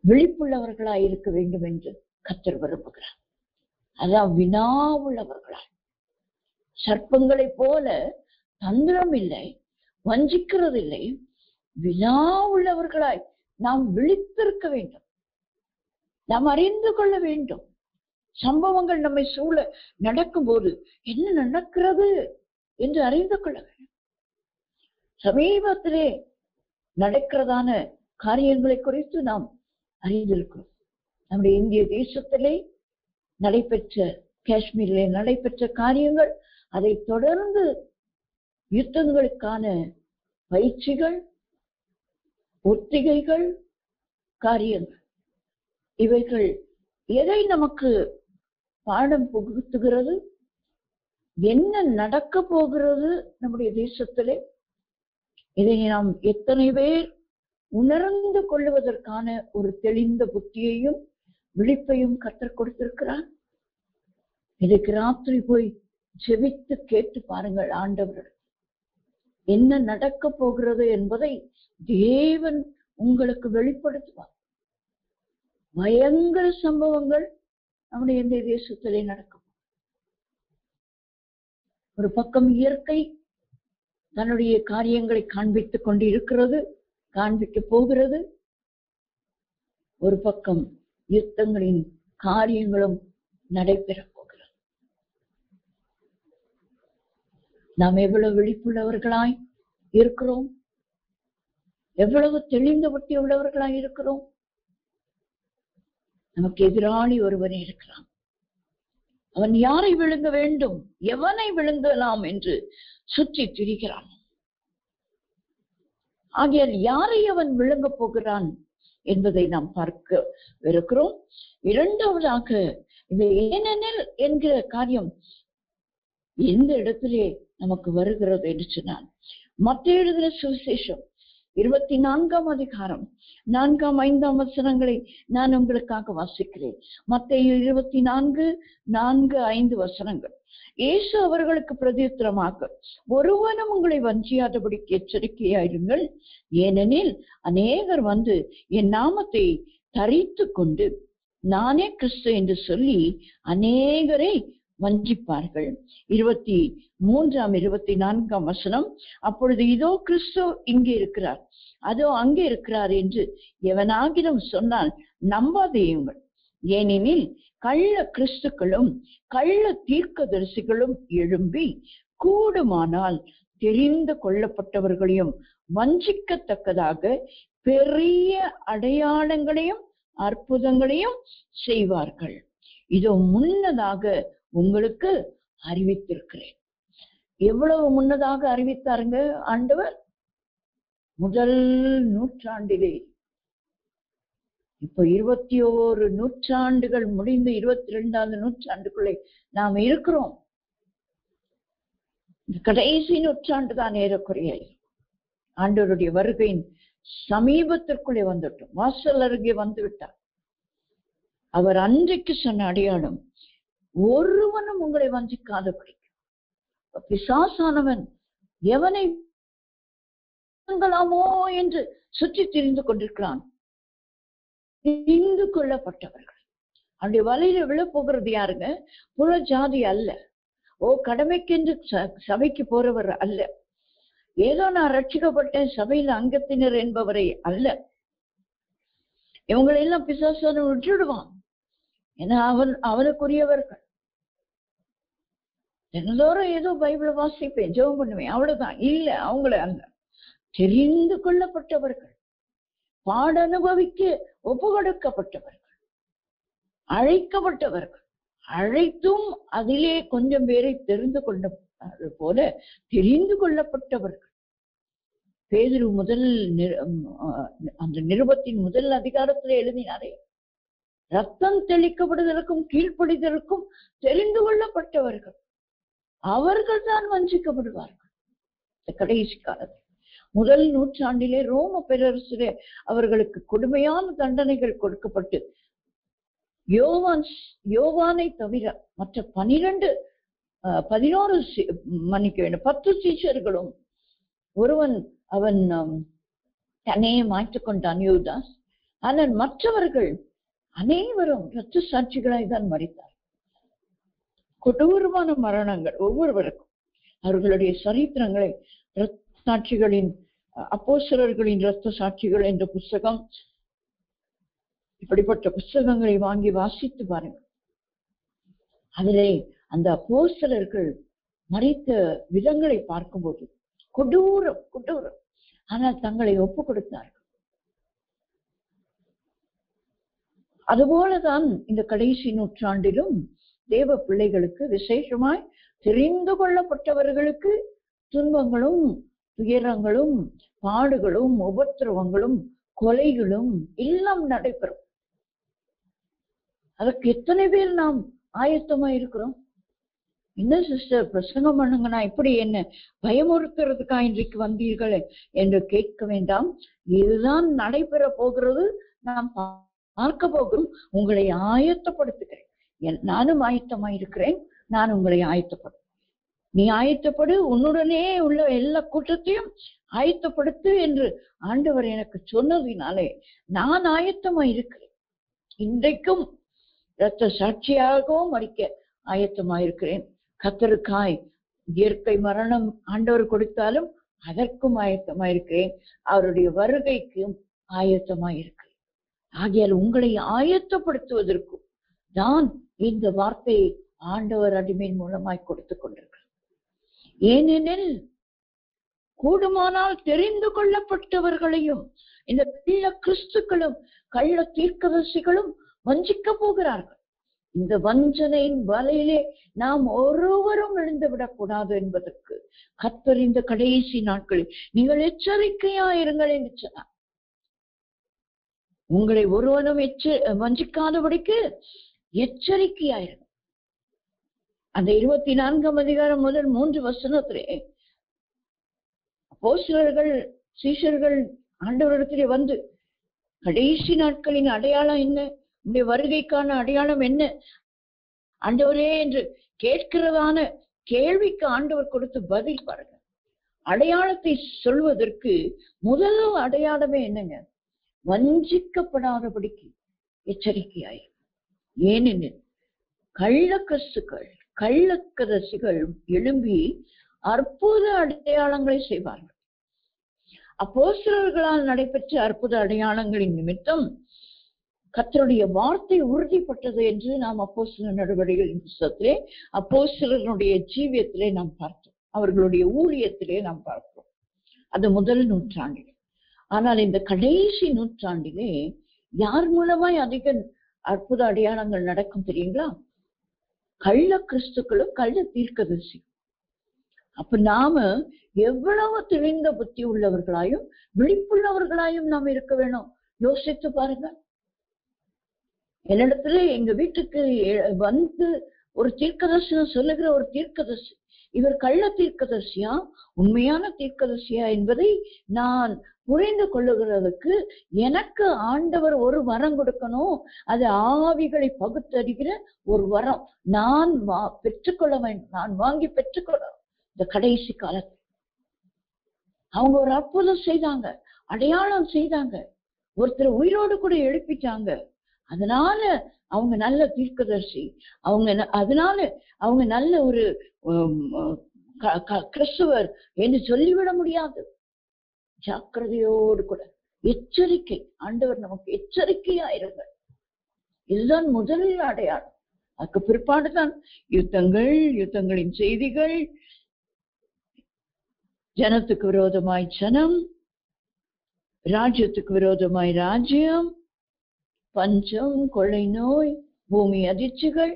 விழிப்புள்ளவர்களாய் இருக்க வேண்டும் என்று கர்த்தர் விரும்புகிறார். அதான் வினாவுள்ளவர்களாய், சர்ப்பங்களை போல தந்திரம் இல்லை, வஞ்சிக்கிறதில்லை, வினாவுள்ளவர்களாய் நாம் விழித்திருக்க வேண்டும். நாம் அறிந்து கொள்ள வேண்டும். சம்பவங்கள் நம்மை சூழ நடக்கும் போது என்ன நடக்கிறது என்று அறிந்து கொள்ள வேண்டும். சமீபத்திலே நடக்கிறதான காரியங்களை குறித்து நாம் அறிந்திருக்கிறோம். நம்முடைய இந்திய தேசத்திலே நடைபெற்ற, காஷ்மீரிலே நடைபெற்ற காரியங்கள், அதை தொடர்ந்து யுத்தங்களுக்கான பயிற்சிகள், ஒத்திகைகள், காரியங்கள், இவைகள் எதை நமக்கு பாடம் புகுத்துகிறது? என்ன நடக்க போகிறது நம்முடைய தேசத்திலே? இதை நாம் எத்தனை பேர் உணர்ந்து கொள்ளுவதற்கான ஒரு தெளிந்த புத்தியையும் விழிப்பையும் கற்றுக் கொடுத்திருக்கிறார். இதுக்கு ராத்திரி போய் செவித்து கேட்டு பாருங்கள். ஆண்டவர்கள் என்ன நடக்க போகிறது என்பதை தேவன் உங்களுக்கு வெளிப்படுத்துவார். பயங்கர சம்பவங்கள் நம்முடைய இந்த தேசத்திலே நடக்கும். ஒரு பக்கம் இயற்கை தன்னுடைய காரியங்களை காண்பித்துக் கொண்டு இருக்கிறது, காண்பிக்க போகிறது. ஒரு பக்கம் யுத்தங்களின் காரியங்களும் நடைபெற போகிறது. நாம் எவ்வளவு விழிப்புள்ளவர்களாய் இருக்கிறோம், எவ்வளவு தெளிந்த புத்தி உள்ளவர்களாய் இருக்கிறோம். நமக்கு எதிராளி ஒருவன் இருக்கிறான். அவன் யாரை விழுங்க வேண்டும், எவனை விழுங்கலாம் என்று சுற்றி திரிகிறான். ஆகையால் யாரை அவன் விழுங்க போகிறான் என்பதை நாம் பார்க்க இருக்கிறோம். இரண்டாவதாக இந்த ஏனெனில் என்கிற காரியம் எந்த இடத்திலே நமக்கு வருகிறது என்று சொன்னான். மத்தேயு எழுதின சுவிசேஷம் 24ஆம் அதிகாரம் 4, 5 வசனங்களை நான் உங்களுக்காக வாசிக்கிறேன். மத்தேயு 24, 4, 5 வசனங்கள். இயேசு அவர்களுக்கு பிரதியுத்தரமாக, ஒருவனும் உங்களை வஞ்சியாதபடிக்கு எச்சரிக்கையாயிருங்கள். ஏனெனில் அநேகர் வந்து என் நாமத்தை தரித்து கொண்டு நானே கிறிஸ்து என்று சொல்லி அநேகரை வஞ்சிப்பார்கள். 23ஆம் 24ஆம் வசனம். அப்பொழுது இதோ கிறிஸ்து இங்கே இருக்கிறார், அதோ அங்கே இருக்கிறார் என்று எவனாகிலும் சொன்னால் நம்பாதேயுங்கள். ஏனெனில் கள்ள கிறிஸ்துக்களும் கள்ள தீர்க்கதரிசிகளும் எழும்பி கூடுமானால் தெரிந்து கொள்ளப்பட்டவர்களையும் வஞ்சிக்கத்தக்கதாக பெரிய அடையாளங்களையும் அற்புதங்களையும் செய்வார்கள். இதோ முன்னதாக உங்களுக்கு அறிவித்திருக்கிறேன். எவ்வளவு முன்னதாக அறிவித்தாருங்க ஆண்டவர்? முதல் நூற்றாண்டிலே. இப்ப 21 நூற்றாண்டுகள் முடிந்து 22வது நூற்றாண்டுக்குள்ளே நாம் இருக்கிறோம். கடைசி நூற்றாண்டு தான் ஏறக்குறைய. ஆண்டவருடைய வருகையின் சமீபத்திற்குள்ளே வந்துட்டோம், வாசல் அருகே வந்து விட்டார். அவர் அன்றைக்கு சொன்ன அடையாளம், ஒருவனும் உங்களை வஞ்சிக்காதபடி. பிசாசானவன் எவனை என்று சுற்றி திரிந்து கொண்டிருக்கிறான். தெரிந்து கொள்ளப்பட்டவர்கள். அவருடைய வலையில விழப்போகிறது யாருங்க? புற ஜாதி அல்ல. கடமைக்கென்று சபைக்கு போறவர் அல்ல. ஏதோ நான் ரட்சிக்கப்பட்டேன் சபையில அங்கத்தினர் என்பவரை அல்ல. இவங்களை எல்லாம் பிசாசான விட்டுடுவான். ஏன்னா அவனுக்குரியவர்கள். தினந்தோறும் ஏதோ பைபிளை வாசிப்பேன், ஜெபம் பண்ணுவேன், அவ்வளவுதான். இல்ல, அவங்கள அல்ல. தெரிந்து கொள்ளப்பட்டவர்கள், பாட அனுபவிக்க ஒப்பு கொடுக்கப்பட்டவர்கள், அழைக்கப்பட்டவர்கள். அழைத்தும் அதிலே கொஞ்சம் பேரை தெரிந்து கொண்ட போல தெரிந்து கொள்ளப்பட்டவர்கள். பேதுரு முதல் அந்த நிருபத்தின் முதல் அதிகாரத்துல எழுதினாரே, ரத்தம் தெளிக்கப்படுதலுக்கும் கீழ்ப்படிதலுக்கும் தெரிந்து கொள்ளப்பட்டவர்கள், அவர்கள் தான் வஞ்சிக்கப்படுவார்கள். இந்த கடைசி காலத்தில் முதல் நூற்றாண்டிலே ரோம பேரரசிலே அவர்களுக்கு கொடுமையான தண்டனைகள் கொடுக்கப்பட்டு, யோவானை தவிர மற்ற 11 மன்னிக்க வேண்டும் 10 சீஷர்களும், ஒருவன் அவன் தன்னையே மாற்றிக் கொண்டான், யூதாஸ். ஆனால் மற்றவர்கள் அனைவரும் இரத்த சாட்சிகளாய் தான் மரித்தார். கொடூரமான மரணங்கள் ஒவ்வொருவருக்கும். அவர்களுடைய சரித்திரங்களை சாட்சிகளின் அப்போஸ்தலர்களின் இரத்த சாட்சிகள் என்ற புஸ்தகம், இப்படிப்பட்ட புஸ்தகங்களை வாங்கி வாசித்து பாருங்கள். அதிலே அந்த அப்போஸ்தலர்கள் மரித்த விதங்களை பார்க்கும்போது கொடூரம் கொடூரம். ஆனால் தங்களை ஒப்பு கொடுத்தார்கள். அதுபோலதான் இந்த கடைசி நூற்றாண்டிலும் தேவ பிள்ளைகளுக்கு, விசேஷமாய் தெரிந்து கொள்ளப்பட்டவர்களுக்கு துன்பங்களும் துயரங்களும் பாடுகளும் உபத்திரவங்களும் கொலைகளும் எல்லாம் நடைபெறும். அதற்கு எத்தனை பேர் நாம் ஆயத்தமா இருக்கிறோம்? என்ன சிஸ்டர் பிரசங்கம் பண்ணுங்கன்னா இப்படி என்ன பயமுறுத்துறதுக்கா இன்றைக்கு வந்தீர்கள் என்று கேட்க வேண்டாம். இதுதான் நடைபெற போகிறது, நாம் பார்க்க போகிறோம். உங்களை ஆயத்தப்படுத்துகிறேன். நானும் ஆயத்தமா இருக்கிறேன். நான் உங்களை ஆயத்தப்படும். நீ ஆயத்தப்படு, உன்னுடனே உள்ள எல்லா கூட்டத்தையும் ஆயத்தப்படுத்து என்று ஆண்டவர் எனக்கு சொன்னதினாலே நான் ஆயத்தமா இருக்கிறேன். இன்றைக்கும் இரத்த சாட்சியாகவும் மறிக்க ஆயத்தமா இருக்கிறேன். கர்த்தருக்காய் இயற்கை மரணம் ஆண்டவர் கொடுத்தாலும் அதற்கும் ஆயத்தமா இருக்கிறேன். அவருடைய வருகைக்கும் ஆயத்தமா இருக்கிறேன். ஆகையால் உங்களை ஆயத்தப்படுத்துவதற்கும் நான் இந்த வார்த்தையை ஆண்டவர் அடிமையின் மூலமாய் கொடுத்து கொண்டிருக்கிறேன். ஏனெனில் கூடுமானால் தெரிந்து கொள்ளப்பட்டவர்களையும் இந்த கள்ள கிறிஸ்துக்களும் கள்ள தீர்க்கதரிசிகளும் வஞ்சிக்க போகிறார்கள். இந்த வஞ்சனையின் வலையிலே நாம் ஒருவரும் விழுந்து விடக்கூடாது என்பதற்கு கர்த்தர் இந்த கடைசி நாட்களில் நீங்கள் எச்சரிக்கையா இருங்கள் என்று சொன்னார். உங்களை ஒருவனும் வஞ்சிக்காதபடிக்கு எச்சரிக்கையாயிருங்க. அந்த 24ஆம் அதிகாரம் முதல் 3 வசனத்திலே அப்போஸ்தலர்கள் சீஷர்கள் ஆண்டவரிடத்திலே வந்து, கடைசி நாட்களின் அடையாளம் என்ன, உடைய வருகைக்கான அடையாளம் என்ன ஆண்டவரே என்று கேட்கிறதான கேள்விக்கு ஆண்டவர் கொடுத்து பதில் பாருங்க. அடையாளத்தை சொல்வதற்கு முதல் அடையாளமே என்னங்க? வஞ்சிக்கப்படாதபடிக்கு எச்சரிக்கையாய். ஏனெனில் கள்ள கிறிஸ்துக்கள் கள்ளக்கதர்சிகள் எழும்பி அற்புத அடையாளங்களை செய்வார்கள். அப்போஸ்தலர்களால் நடைபெற்ற அற்புத அடையாளங்களின் நிமித்தம் கர்த்தருடைய வார்த்தை உறுதிப்பட்டது என்று நாம் அப்போஸ்தலர் நடவடிக்கைகளின் புத்தகத்திலே அப்போஸ்தலர்களுடைய ஜீவியத்திலே நாம் பார்த்தோம். அவர்களுடைய ஊழியத்திலே நாம் பார்த்தோம். அது முதல் நூற்றாண்டிலே. ஆனால் இந்த கடைசி நூற்றாண்டிலே யார் மூலமாய் அதிக அற்புத அடையாளங்கள் நடக்கும் தெரியுங்களா? கள்ள கிறிஸ்துக்களும் கள்ள தீர்க்கதரிசி. அப்ப நாம எவ்வளவு தெளிந்த புத்தி உள்ளவர்களாயும் விழிப்புள்ளவர்களாயும் நாம் இருக்க வேணும். யோசித்து பாருங்க. என்னிடத்துல எங்க வீட்டுக்கு வந்து ஒரு தீர்க்கதரிசனம் சொல்லுகிற ஒரு தீர்க்கதரிசி, இவர் கள்ள தீர்க்கதரிசியா உண்மையான தீர்க்கதரிசியா என்பதை நான் புரிந்து கொள்ளுகிறதுக்கு எனக்கு ஆண்டவர் ஒரு வரம் கொடுக்கணும். அது ஆவிகளை பகுத்தறிகிற ஒரு வரம் நான் பெற்றுக்கொள்ள வேண்டும். நான் வாங்கி பெற்றுக்கொள்ளணும். இந்த கடைசி காலத்தில் அவங்க ஒரு அற்புதம் செய்தாங்க, அடையாளம் செய்தாங்க, ஒருத்தர் உயிரோடு கூட எழுப்பிட்டாங்க. அதனால அவங்க நல்ல தீர்க்கதரிசி, அதனால அவங்க நல்ல ஒரு கிறிஸ்துவர் என்று சொல்லிவிட முடியாது. ஜாக்கிரதையோடு கூட எச்சரிக்கை. ஆண்டவர் நமக்கு எச்சரிக்கையா இருங்க. இதுதான் முதல் அடையாளம். அதுக்கு பிற்பாடுதான் யுத்தங்களின் செய்திகள், ஜனத்துக்கு விரோதமாய் ஜனம், ராஜ்யத்துக்கு விரோதமாய் ராஜ்யம், பஞ்சம், கொள்ளை நோய், பூமி அதிர்ச்சிகள்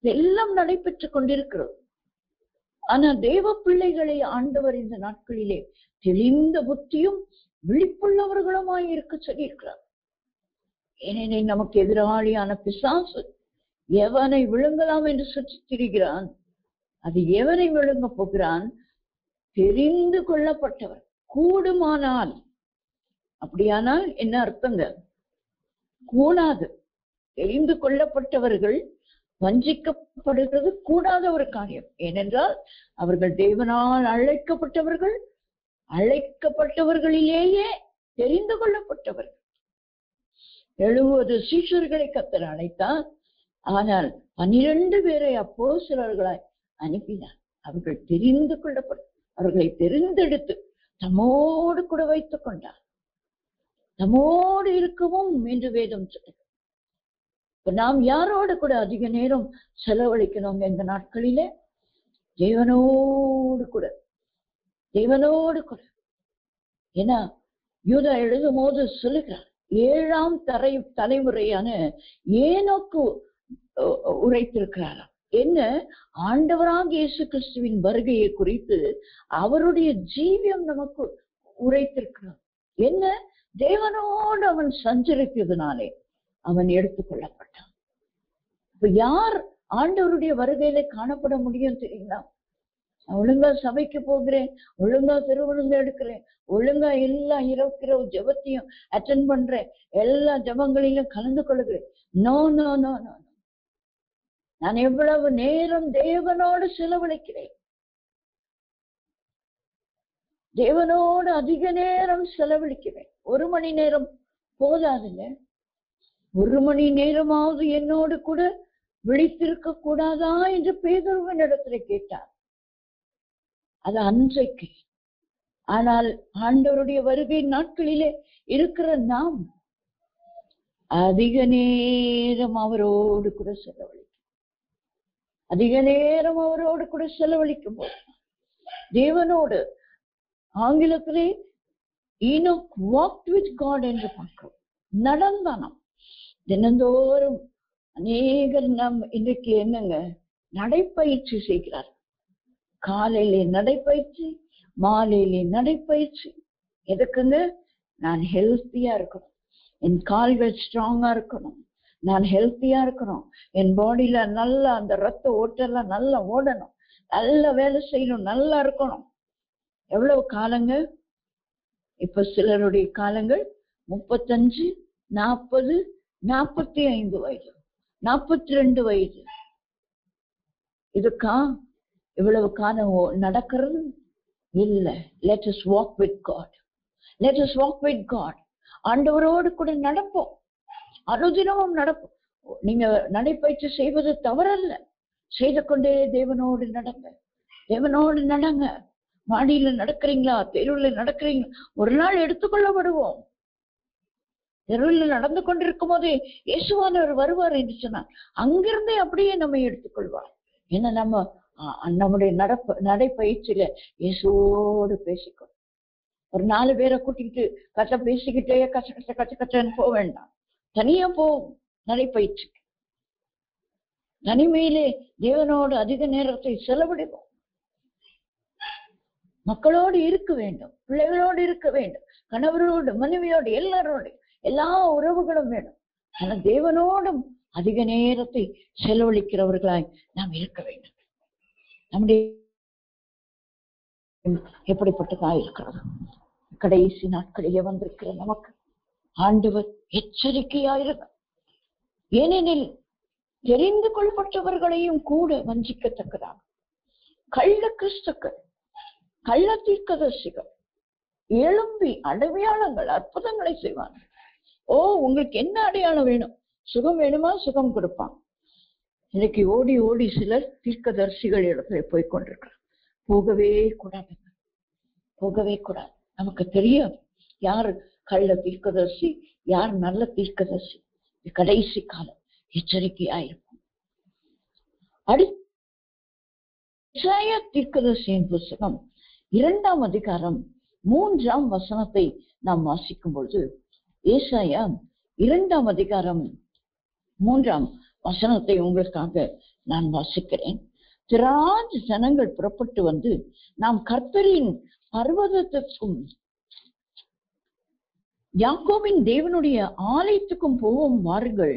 எல்லாம் நடைபெற்றுக் கொண்டிருக்கிறது. ஆனா தேவ பிள்ளைகளை ஆண்டவர் இந்த நாட்களிலே தெளிந்த புத்தியும் விழிப்புள்ளவர்களுமாய் இருக்க சொல்லியிருக்கிறார். ஏனெனில் நமக்கு எதிராளியான பிசாசு எவனை விழுங்கலாம் என்று சுற்றி திரிகிறான். அது எவனை விழுங்க போகிறான்? தெரிந்து கொள்ளப்பட்டவர். கூடுமானால், அப்படியானால் என்ன அர்த்தங்க? கூடாது. தெரிந்து கொள்ளப்பட்டவர்கள் வஞ்சிக்கப்படுகிறது கூடாத ஒரு காரியம். ஏனென்றால் அவர்கள் தேவனால் அழைக்கப்பட்டவர்களிலேயே தெரிந்து கொள்ளப்பட்டவர்கள். 70 சீஷர்களை கர்த்தர் அழைத்தார். ஆனால் 12 பேரை அப்போஸ்தலர்களாய் அனுப்பினார். அவர்கள் தெரிந்து கொள்ளப்பட்ட, அவர்களை தெரிந்தெடுத்து தம்மோடு கூட வைத்துக் கொண்டார். தம்மோடு இருக்கவும் என்று வேதம் சொல்லுது. இப்ப நாம் யாரோடு கூட அதிக நேரம் செலவழிக்கணும் இந்த நாட்களிலே? தேவனோடு கூட. ஏன்னா யூதா எழுதும் போது சொல்லுகிறார், 7ஆம் தலைமுறையான ஏனோக்கு உரைத்திருக்கிறாராம். என்ன? ஆண்டவராகிய இயேசு கிறிஸ்துவின் வருகையை குறித்து அவருடைய ஜீவியம் நமக்கு உரைத்திருக்கிறார். என்ன? தேவனோடு அவன் சஞ்சரித்ததுனாலே அவன் எடுத்துக்கொள்ளப்பட்டான். இப்ப யார் ஆண்டவருடைய வருகையில காணப்பட முடியும் தெரியுங்களா? ஒழுங்கா சபைக்கு போகிறேன், ஒழுங்கா திருவிழுந்து எடுக்கிறேன், ஒழுங்கா எல்லா இரவு ஜெபத்தையும் அட்டென்ட் பண்றேன், எல்லா ஜெபங்களிலும் கலந்து கொள்கிறேன். No no no no. நான் எவ்வளவு நேரம் தேவனோடு செலவழிக்கிறேன்? தேவனோடு அதிக நேரம் செலவழிக்கிறேன். 1 மணி நேரம் போதாதுங்க. 1 மணி நேரமாவது என்னோடு கூட விழித்திருக்க கூடாதா என்று பேதுருவின் இடத்துல கேட்டார். அது அன்றைக்கு. ஆனால் ஆண்டவருடைய வருகை நாட்களிலே இருக்கிற நாம் அதிக நேரம் அவரோடு கூட செலவழிக்கும் போது தேவனோடு, ஆங்கிலத்திலே ஈனோக் வாக்ட் வித் காட் என்று பார்க்கிறோம். நடந்தானாம் தினந்தோறும். அநேகர் நம் இன்றைக்கு என்னங்க, நடைப்பயிற்சி செய்கிறார். காலையிலே நடைப்பயிற்சி, மாலையிலே நடைப்பயிற்சி. எதுக்குங்க? நான் ஹெல்த்தியா இருக்கணும், என் கால்கள் ஸ்ட்ராங்கா இருக்கணும், நான் ஹெல்த்தியா இருக்கணும், என் பாடியில நல்லா அந்த ரத்த ஓட்டெல்லாம் நல்லா ஓடணும், நல்லா வேலை செய்யணும், நல்லா இருக்கணும். எவ்வளவு காலங்க? இப்ப சிலருடைய காலங்கள் 35, 40, 45 வயது, 42 வயது. இதுக்கா இவ்வளவு காலம் நடக்கிறது இல்ல. Let us walk with God. ஆண்டவரோடு கூட நடப்போம், அனுதினமும் நடப்போம். நீங்க நடைப்பயிற்சி செய்வது தவறல்ல, செய்து கொண்டே தேவனோடு நடங்க. மாடியில நடக்கிறீங்களா, தெருவில் நடக்கிறீங்களா? ஒரு நாள் எடுத்துக்கொள்ளப்படுவோம். தெருவில் நடந்து கொண்டிருக்கும் போதே இயேசுவானவர் வருவார் என்று சொன்னார். அங்கிருந்தே அப்படியே நம்ம எடுத்துக்கொள்வார். ஏன்னா நம்முடைய நடைப்பயிற்சியில இயேசுவோடு பேசிக்கணும். ஒரு 4 பேரை கூட்டிக்கிட்டு பேசிக்கிட்டே கச்சன்னு போக வேண்டாம். தனியா போவோம் நடைப்பயிற்சிக்கு. தனிமையிலே தேவனோடு அதிக நேரத்தை செலவிடுவோம். மக்களோடு இருக்க வேண்டும், பிள்ளைகளோடு இருக்க வேண்டும், கணவரோடு, மனைவியோடு, எல்லாரோடு, எல்லா உறவுகளும் வேணும். ஆனா தேவனோடும் அதிக நேரத்தை செலவழிக்கிறவர்களாய் நாம் இருக்க வேண்டும். நம்முடைய எப்படிப்பட்டதா இருக்கிறது? கடைசி நாட்களிலே வந்திருக்கிற நமக்கு ஆண்டவர் எச்சரிக்கையாயிருக்க. ஏனெனில் தெரிந்து கொள்ளப்பட்டவர்களையும் கூட வஞ்சிக்கத்தக்கதாக கள்ள கிறிஸ்துக்கள், கள்ள தீர்க்கதரிசிகள் எழும்பி அடையாளங்கள், அற்புதங்களை செய்வாங்க. உங்களுக்கு என்ன அடையாளம் வேணும்? சுகம் வேணுமா? சுகம் கொடுப்பான். இன்னைக்கு ஓடி சிலர் தீர்க்கதரிசிகள் இடத்துல போய்கொண்டிருக்கிறார். போகவே கூடாது. நமக்கு தெரியாது யார் கள்ள தீர்க்கதரிசி, யார் நல்ல தீர்க்கதரிசி. கடைசி காலம், எச்சரிக்கையாயிருப்போம். அடுத்த தீர்க்கதரிசியின் புஸ்தகம் 2ஆம் அதிகாரம் 3ஆம் வசனத்தை நாம் வாசிக்கும் பொழுது, ஏசாயா 2ஆம் அதிகாரம் 3ஆம் வசனத்தை உங்களுக்காக நான் வாசிக்கிறேன். திராஜ் ஜனங்கள் புறப்பட்டு வந்து, நாம் கர்த்தரின் பர்வதத்துக்கும் யாக்கோபின் தேவனுடைய ஆலயத்துக்கும் போவோம் வாருங்கள்.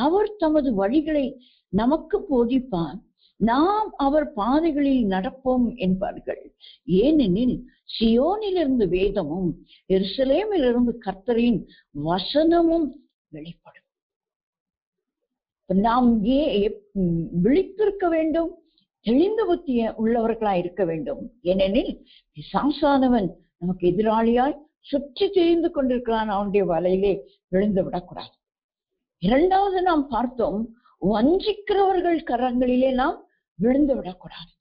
அவர் தமது வழிகளை நமக்கு போதிப்பார், நாம் அவர் பாதைகளில் நடப்போம் என்பார்கள். ஏனெனில் சியோனிலிருந்து வேதமும் எருசலேமிலிருந்து கர்த்தரின் வசனமும் வெளிப்படும். நாம் விழித்திருக்க வேண்டும், தெளிந்த புத்திய உள்ளவர்களாய் இருக்க வேண்டும். ஏனெனில் பிசாசானவன் நமக்கு எதிராளியாய் சுற்றி தெரிந்து கொண்டிருக்கிறான். அவனுடைய வலையிலே விழுந்து விடக்கூடாது. இரண்டாவது நாம் பார்த்தோம், வஞ்சிக்கிறவர்கள் கரங்களிலே நாம் விழுந்து விடக்கூடாது.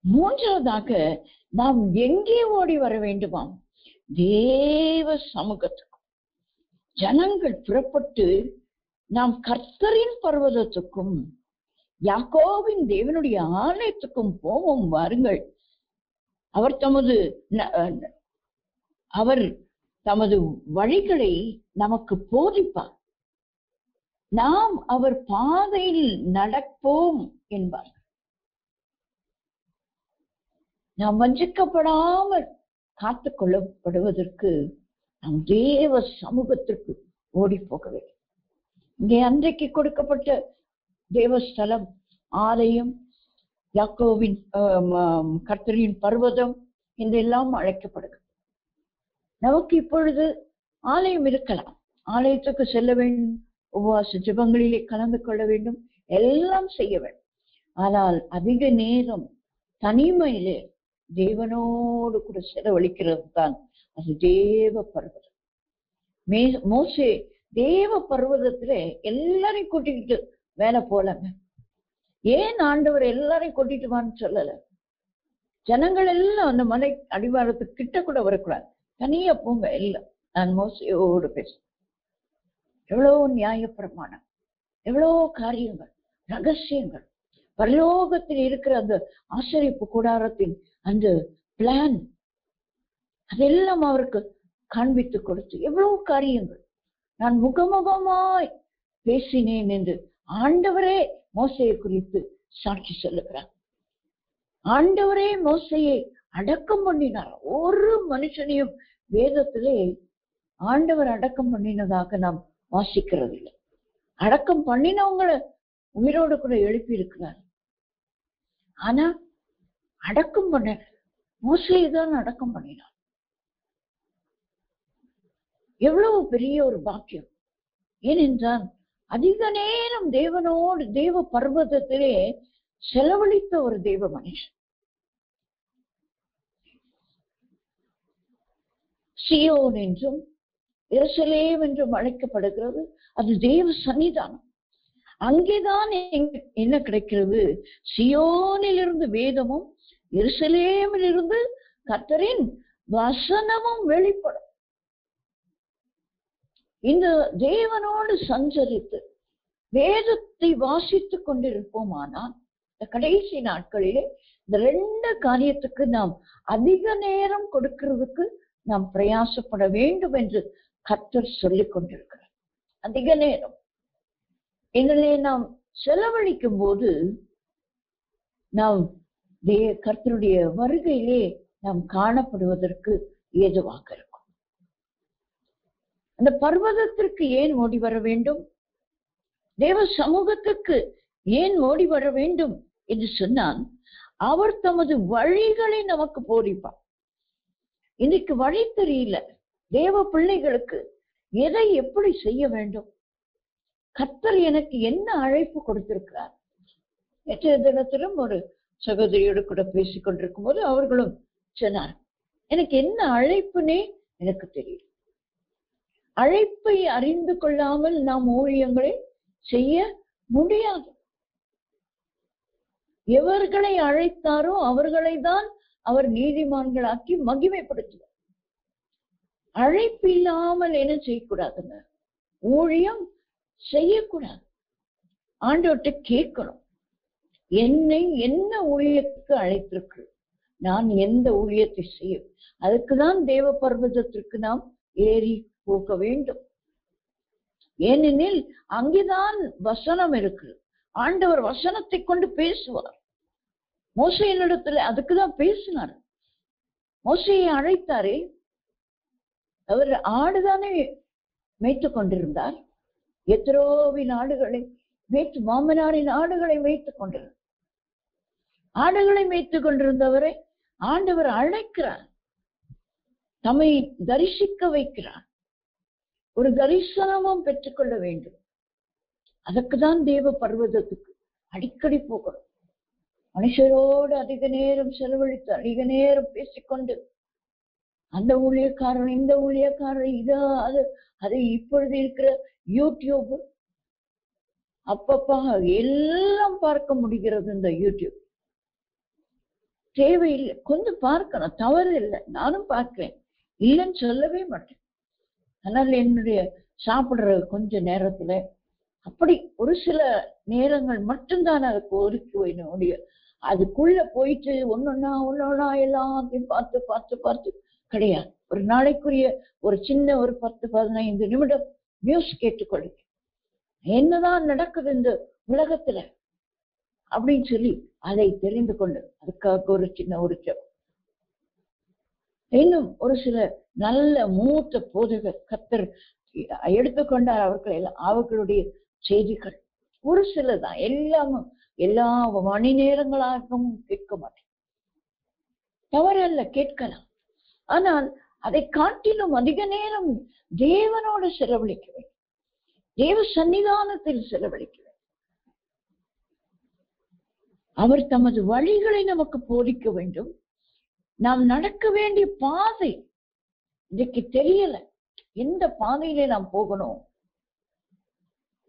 மூன்றாவதாக நாம் எங்கே ஓடி வர வேண்டுமாம்? தேவ சமூகத்துக்கும். ஜனங்கள் புறப்பட்டு நாம் கர்த்தரின் பர்வதத்துக்கும் யாக்கோபின் தேவனுடைய ஆலயத்துக்கும் போவோம் வாருங்கள். அவர் தமது வழிகளை நமக்கு போதிப்பார், நாம் அவர் பாதையில் நடப்போம் என்பார்கள். நாம் வஞ்சிக்கப்படாமல் காத்து கொள்ளப்படுவதற்கு நாம் தேவ சமூகத்திற்கு ஓடி போக வேண்டும். இங்கே அன்றைக்கு கொடுக்கப்பட்ட தேவஸ்தலம், ஆலயம், யாக்கோவின் கர்த்தரின் பர்வதம் என்றெல்லாம் அழைக்கப்படுகிறது. நமக்கு இப்பொழுது ஆலயம் இருக்கலாம், ஆலயத்துக்கு செல்ல வேண்டும், உபவாச ஜெபங்களிலே கலந்து கொள்ள வேண்டும், எல்லாம் செய்ய வேண்டும். ஆனால் அதிக நேரம் தனிமையிலே தேவனோடு கூட செலவழிக்கிறது தான் அது தேவ பர்வதம். மோசே தேவ பர்வதத்திலே எல்லாரையும் கூட்டிக்கிட்டு வேலை போலங்க. ஏன் ஆண்டவர் எல்லாரையும் கூட்டிட்டு வான்னு சொல்லல? ஜனங்கள் எல்லாம் அந்த மலை அடிவாரத்துக்கு கிட்ட கூட வரக்கூடாது, தனியா போங்க எல்லாம். நான் மோசையோடு பேசுறேன். எவ்வளவு நியாயப்பிரமாணம், எவ்வளவு காரியங்கள், ரகசியங்கள், பரலோகத்தில் இருக்கிற அந்த ஆசரிப்பு கூடாரத்தின் அந்த பிளான், அதெல்லாம் அவருக்கு காண்பித்து கொடுத்து எவ்வளவு காரியங்கள். நான் முகமுகமாய் பேசினேன் என்று ஆண்டவரே மோசையை குறித்து சாட்சி சொல்லுகிறார். ஆண்டவரே மோசையை அடக்கம் பண்ணினார். ஒரு மனுஷனையும் வேதத்திலே ஆண்டவர் அடக்கம் பண்ணினதாக நாம் வாசிக்கிறது இல்லை. அடக்கம் பண்ணினவங்களை உயிரோடு கூட எழுப்பி இருக்கிறார். ஆனா அடக்கம் பண்ண மோசையை தான் அடக்கம் பண்ணினார். எவ்வளவு பெரிய ஒரு பாக்கியம்! ஏனென்றால் அதிக நேரம் தேவனோடு தேவ பர்வதத்திலே செலவழித்த ஒரு தேவ மனுஷன். சியோன் என்றும் எருசலேம் என்றும் அழைக்கப்படுகிறது. அது தேவ சன்னிதானம். அங்கேதான் என்ன கிடைக்கிறது? சியோனிலிருந்து வேதமும் எருசலேமிலிருந்து கர்த்தரின் வசனமும் வெளிப்படும். இந்த தேவனோடு சஞ்சரித்து வேதத்தை வாசித்துக் கொண்டிருப்போமானால் இந்த கடைசி நாட்களிலே இந்த 2 காரியத்துக்கு நாம் அதிக நேரம் கொடுக்கிறதுக்கு நாம் பிரயாசப்பட வேண்டும் என்று கர்த்தர் சொல்லிக் கொண்டிருக்கிறார். அதிக நேரம் எங்களை நாம் செலவழிக்கும் போது நாம் கர்த்தருடைய வருகையிலே நாம் காணப்படுவதற்கு ஏதுவாக இருக்கும். அந்த பர்வதத்திற்கு ஏன் ஓடி வர வேண்டும்? தேவ சமூகத்துக்கு ஏன் ஓடி வர வேண்டும் என்று சொன்னால், அவர் தமது வழிகளை நமக்கு போதிப்பார். இன்னைக்கு வழி தெரியல தேவ பிள்ளைகளுக்கு, எதை எப்படி செய்ய வேண்டும்? கர்த்தர் எனக்கு என்ன அழைப்பு கொடுத்திருக்கிறார்? நேற்றைய தினத்திலும் ஒரு சகோதரியோடு கூட பேசிக் கொண்டிருக்கும் போது அவர்களும் சொன்னார், எனக்கு என்ன அழைப்புனே எனக்கு தெரியும். அழைப்பை அறிந்து கொள்ளாமல் நாம் ஊழியங்களை செய்ய முடியாது. எவர்களை அழைத்தாரோ அவர்களை தான் அவர் நீதிமான்களாக்கி மகிமைப்படுத்துவார். அழைப்பு இல்லாமல் என்ன செய்யக்கூடாதுங்க? ஊழியம் செய்யக்கூடாது. ஆண்டவர்கிட்ட கேட்கணும், என்னை என்ன ஊழியத்துக்கு அழைத்திருக்கு, நான் எந்த ஊழியத்தை செய்ய, அதுக்குதான் தேவ பர்வதத்திற்கு நாம் ஏறி போக வேண்டும். ஏனெனில் அங்கேதான் வசனம் இருக்கு. ஆண்டவர் வசனத்தை கொண்டு பேசுவார். மோசேயினிடத்துல அதுக்குதான் பேசினார். மோசேயை அழைத்தாரே, அவர் ஆடுதானே மேய்த்து கொண்டிருந்தார். எத்ரோவின் ஆடுகளை மேய்த்து, மாமனாரின் ஆடுகளை மேய்த்து கொண்டிருந்தார். ஆடுகளை மேய்த்து கொண்டிருந்தவரை ஆண்டவர் அழைக்கிறார், தம்மை தரிசிக்க வைக்கிறார். ஒரு தரிசனமும் பெற்றுக்கொள்ள வேண்டும். அதற்குதான் தேவ பர்வதத்துக்கு அடிக்கடி போகணும். மனுஷரோடு அதிக நேரம் செலவழித்து அதிக நேரம் பேசிக்கொண்டு அந்த ஊழியக்காரன் இந்த ஊழியக்காரன் அது இப்பொழுது இருக்கிற யூடியூப் அப்பப்பா எல்லாம் பார்க்க முடிகிறது. இந்த யூடியூப் தேவையில்லை, கொஞ்சம் பார்க்கணும், தவறு இல்லை. நானும் பார்க்கிறேன், இல்லைன்னு சொல்லவே மாட்டேன். ஆனால் என்னுடைய சாப்பிடுற கொஞ்ச நேரத்துல அப்படி ஒரு சில நேரங்கள் மட்டும்தான் அதுக்கு ஒதுக்கி வைக்க முடியும். அதுக்குள்ள போயிட்டு ஒன்னொன்னா எல்லாத்தையும் பார்த்து பார்த்து பார்த்து கிடையாது. ஒரு நாளைக்குரிய ஒரு சின்ன ஒரு 10-15 நிமிடம் நியூஸ் கேட்டுக்கொள்ளுங்க, என்னதான் நடக்குது இந்த உலகத்துல அப்படின்னு சொல்லி அதை தெரிந்து கொண்டு அதுக்காக ஒரு சின்ன ஒரு இன்னும் ஒரு சில நல்ல மூத்த போதகர் கர்த்தர் எடுத்துக்கொண்டார். அவர்களுடைய செய்திகள் ஒரு சிலதான், எல்லா மணி நேரங்களாகவும் கேட்க மாட்டேன், தவறல்ல, கேட்கலாம். ஆனால் அதை காட்டிலும் அதிக நேரம் தேவனோடு செலவழிக்க வேண்டும், தேவ சன்னிதானத்தில் செலவழிக்க வேண்டும். அவர் தமது வழிகளை நமக்கு போதிக்க வேண்டும். நாம் நடக்க வேண்டிய பாதை இன்னைக்கு தெரியல, எந்த பாதையில நாம் போகணும்,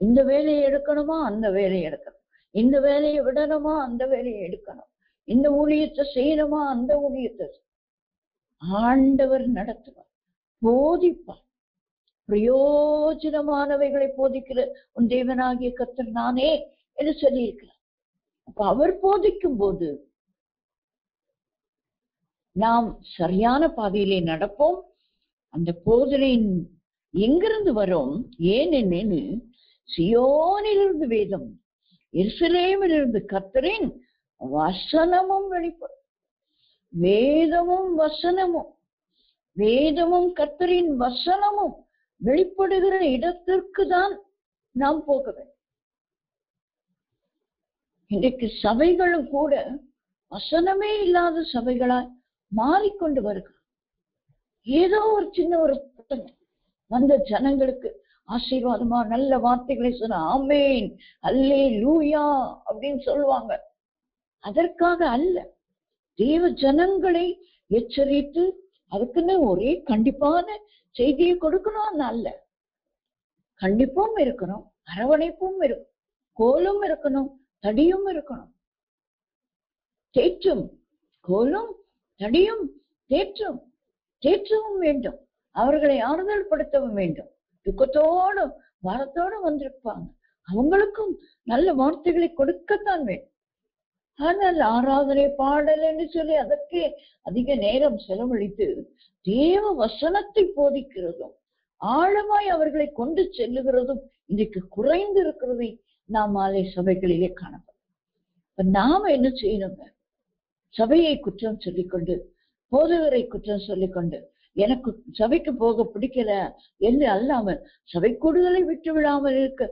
இந்த வேலையை எடுக்கணுமா அந்த வேலையை எடுக்கணும், இந்த வேலையை விடணுமா அந்த வேலையை எடுக்கணும், இந்த ஊழியத்தை செய்யணுமா அந்த ஊழியத்தை. ஆண்டவர் நடத்துவார், போதிப்பார். பிரயோஜனமானவைகளை போதிக்கிற உன் தேவனாகிய கர்த்தர் நானே என்று சொல்லியிருக்கிறார். அப்ப அவர் போதிக்கும் போது நாம் சரியான பாதையிலே நடப்போம். அந்த போதனை எங்கிருந்து வரும்? ஏனெனில் சியோனிலிருந்து வேதம், எருசலேமிலிருந்து கர்த்தரின் வசனமும் வெளிப்படும். வேதமும் கர்த்தரின் வசனமும் வெளிப்படுகிற இடத்திற்கு தான் நாம் போக வேண்டும். இன்றைக்கு சபைகளும் கூட வசனமே இல்லாத சபைகளாய் மாறிக்கொண்டு வருகிறார். ஏதோ ஒரு சின்ன ஒரு வந்த ஜனங்களுக்கு ஆசீர்வாதமா நல்ல வார்த்தைகளை சொன்ன ஆமேன் அல்லேலூயா அப்படின்னு சொல்லுவாங்க. அதற்காக அல்ல, தேவ ஜனங்களை எச்சரித்து அதுக்குன்னு ஒரே கண்டிப்பான செய்தியை கொடுக்கணும் அல்ல. கண்டிப்பும் இருக்கணும், அரவணைப்பும் இருக்கணும், கோலும் இருக்கணும், தடியும் இருக்கணும். தேற்றும் கோலும் தடியும் தேற்றவும் வேண்டும். அவர்களை ஆறுதல் படுத்தவும் வேண்டும். துக்கத்தோடும் வரத்தோடும் வந்திருப்பாங்க, அவங்களுக்கும் நல்ல வார்த்தைகளை கொடுக்கத்தான் வேண்டும். ஆனால் ஆராதனை பாடல் என்று சொல்லி அதற்கு அதிக நேரம் செலவழித்து தேவ வசனத்தை போதிக்கிறதும் ஆழமாய் அவர்களை கொண்டு செல்லுகிறதும் இன்றைக்கு குறைந்து இருக்கிறதை நாம் மாலை சபைகளிலே காணப்படும். நாம என்ன செய்யணுங்க? சபையை குற்றம் சொல்லிக்கொண்டு, போதகரை குற்றம் சொல்லிக்கொண்டு, எனக்கு சபைக்கு போக பிடிக்கல என்று அல்லாமல் சபை கூடுதலை விட்டு விடாமல் இருக்க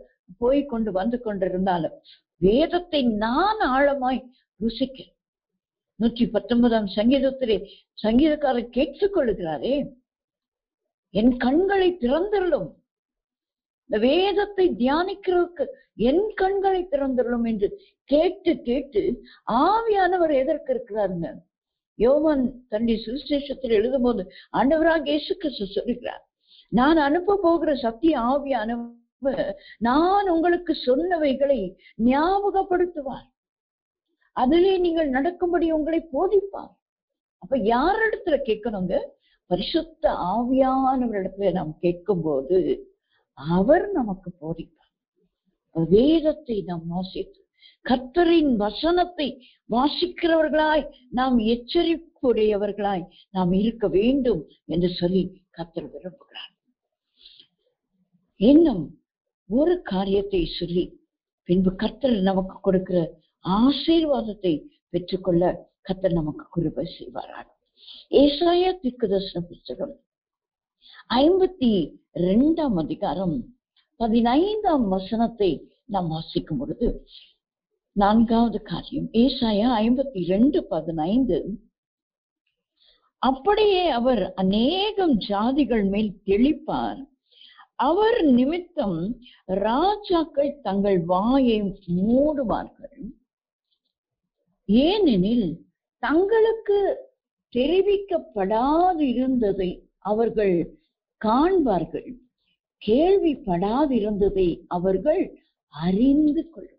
போய்கொண்டு வந்து கொண்டிருந்தாலும் வேதத்தை நான் ஆழமாய் ருசிக்க 119 சங்கீதத்திலே சங்கீதக்காரர் கேட்டுக் கொள்ளுகிறாரே, என் கண்களை திறந்துள்ளும், இந்த வேதத்தை தியானிக்கிறதுக்கு என் கண்களை திறந்துள்ளும் என்று கேட்டு கேட்டு ஆவியானவர் எதற்கு இருக்கிறாருங்க? யோவான் தன்னுடைய சுவிசேஷத்தில் எழுதும் போது ஆண்டவராக இயேசு கிறிஸ்து சொல்லுகிறார், நான் அனுப்ப போகிற சத்திய ஆவியானவர் நான் உங்களுக்கு சொன்னவைகளை ஞாபகப்படுத்துவார், அதிலே நீங்கள் நடக்கும்படி உங்களை போதிப்பார். அப்ப யாரிடத்துல கேட்கணுங்க? பரிசுத்த ஆவியானவரிடத்துல நாம் கேட்கும் போது அவர் நமக்கு போதிப்பார். வேதத்தை நாம் வாசித்து கர்த்தரின் வசனத்தை வாசிக்கிறவர்களாய் நாம் எச்சரிப்புடையவர்களாய் நாம் இருக்க வேண்டும் என்று சொல்லி கர்த்தர் விரும்புகிறார். இன்னும் ஒரு காரியத்தை சொல்லி பின்பு கர்த்தர் நமக்கு கொடுக்கிற ஆசீர்வாதத்தை பெற்றுக்கொள்ள கர்த்தர் நமக்கு கிருபை செய்வாராக. ஏசாயா தீர்க்கதரிசன புத்தகம் 52 அதிகாரம் 15 நாம் வாசிக்கும் பொழுது, 4வது காரியம் ஏசாயா 52:15, அப்படியே அவர் அநேகம் ஜாதிகள் மேல் தெளிப்பார், அவர் நிமித்தம் ராஜாக்கள் தங்கள் வாயை மூடுவார்கள், ஏனெனில் தங்களுக்கு தெரிவிக்கப்படாதிருந்ததை அவர்கள் காண்பார்கள், கேள்விப்படாதிருந்ததை அவர்கள் அறிந்து கொள்வார்கள்.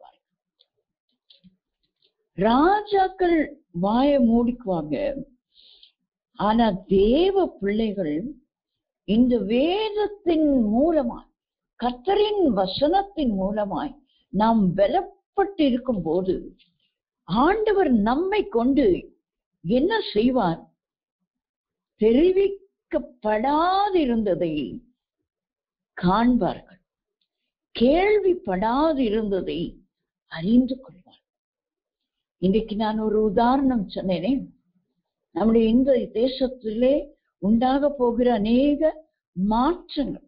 ராஜாக்கள் வாயை மூடிக்குவாங்க, ஆனா தேவ பிள்ளைகள் இந்த வேதத்தின் மூலமாய், கர்த்தரின் வசனத்தின் மூலமாய் நாம் பலப்பட்டு இருக்கும் போது ஆண்டவர் நம்மை கொண்டு என்ன செய்வார்? தெரிவிக்கப்படாதிருந்ததை காண்பார்கள், கேள்விப்படாதிருந்ததை அறிந்து கொள்வார். இன்றைக்கு நான் ஒரு உதாரணம் சொன்னேனே, நம்முடைய இந்த தேசத்திலே உண்டாக போகிற அநேக மாற்றங்கள்,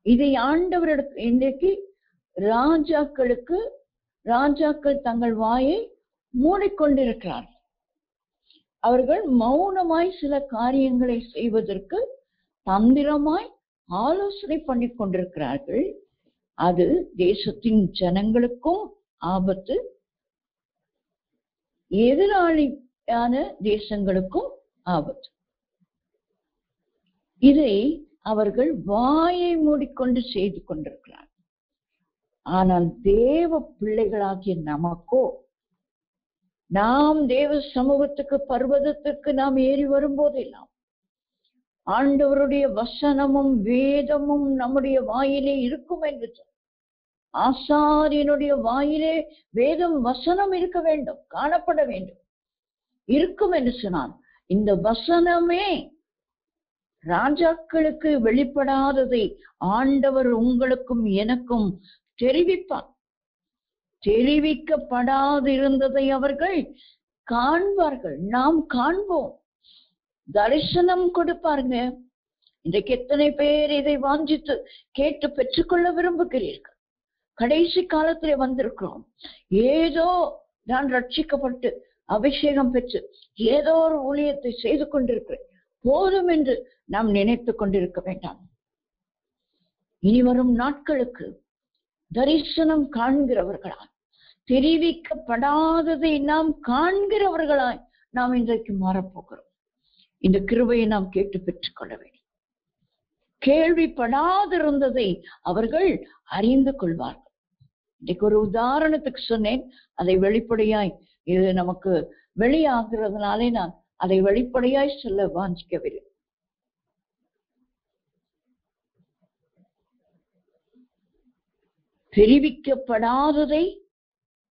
இதை ஆண்டவரிடத்து இன்றைக்கு ராஜாக்கள் தங்கள் வாயை மூடிக்கொண்டிருக்கிறார்கள். அவர்கள் மௌனமாய் சில காரியங்களை செய்வதற்கு தந்திரமாய் ஆலோசனை பண்ணி கொண்டிருக்கிறார்கள். அது தேசத்தின் ஜனங்களுக்கும் ஆபத்து, எதிராளியான தேசங்களுக்கும் ஆபத்து. இதை அவர்கள் வாயை மூடிக்கொண்டு செய்து கொண்டிருக்கிறார்கள். ஆனால் தேவ பிள்ளைகளாகிய நமக்கோ, நாம் தேவ சமூகத்துக்கு, பர்வதத்துக்கு நாம் ஏறி வரும்போதெல்லாம் ஆண்டவருடைய வசனமும் வேதமும் நம்முடைய வாயிலே இருக்கும் என்று, ஆசாரியனுடைய வாயிலே வேதம் வசனம் இருக்க வேண்டும், காணப்பட வேண்டும், இருக்கும் என்று சொன்னான். இந்த வசனமே ராஜாக்களுக்கு வெளிப்படாததை ஆண்டவர் உங்களுக்கும் எனக்கும் தெரிவிப்பார். தெரிவிக்கப்படாதிருந்ததை அவர்கள் காண்பார்கள், நாம் காண்போம். தரிசனம் கொடுப்பாருங்க. இன்றைக்கு எத்தனை பேர் இதை வாஞ்சித்து கேட்டு பெற்றுக்கொள்ள விரும்புகிறீர்கள்? கடைசி காலத்திலே வந்திருக்கிறோம். ஏதோ நான் ரட்சிக்கப்பட்டு அபிஷேகம் பெற்று ஏதோ ஒரு ஊழியத்தை செய்து கொண்டிருக்கிறேன், போதும் என்று நாம் நினைத்து கொண்டிருக்க வேண்டாம். இனி வரும் நாட்களுக்கு தரிசனம் காண்கிறவர்களாய், தெரிவிக்கப்படாததை நாம் காண்கிறவர்களாய் நாம் இன்றைக்கு மாறப்போகிறோம். இந்த கிருபையை நாம் கேட்டு பெற்றுக்கொள்ள வேண்டும். கேள்விப்படாதிருந்ததை அவர்கள் அறிந்து கொள்வார்கள். இன்றைக்கு ஒரு உதாரணத்துக்கு சொன்னேன், அதை வெளிப்படையாய் இது நமக்கு வெளியாகிறதுனாலே நான் அதை வெளிப்படையாய் சொல்ல வாஞ்சிக்கவில்லை. தெரிவிக்கப்படாததை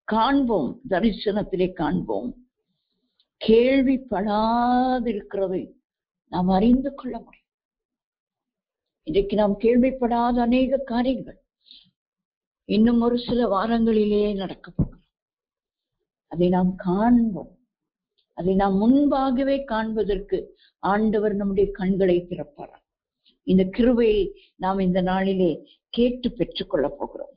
காண்போம், தரிசனத்திலே காண்போம். கேள்விப்படாதிருக்கிறதை நாம் அறிந்து கொள்ள முடியும். இன்றைக்கு நாம் கேள்விப்படாத அநேக காரியங்கள் இன்னும் ஒரு சில வாரங்களிலேயே நடக்க போகிறோம். அதை நாம் காண்போம். அதை நாம் முன்பாகவே காண்பதற்கு ஆண்டவர் நம்முடைய கண்களை திறப்பார். இந்த கிருபையை நாம் இந்த நாளிலே கேட்டு பெற்றுக்கொள்ள போகிறோம்.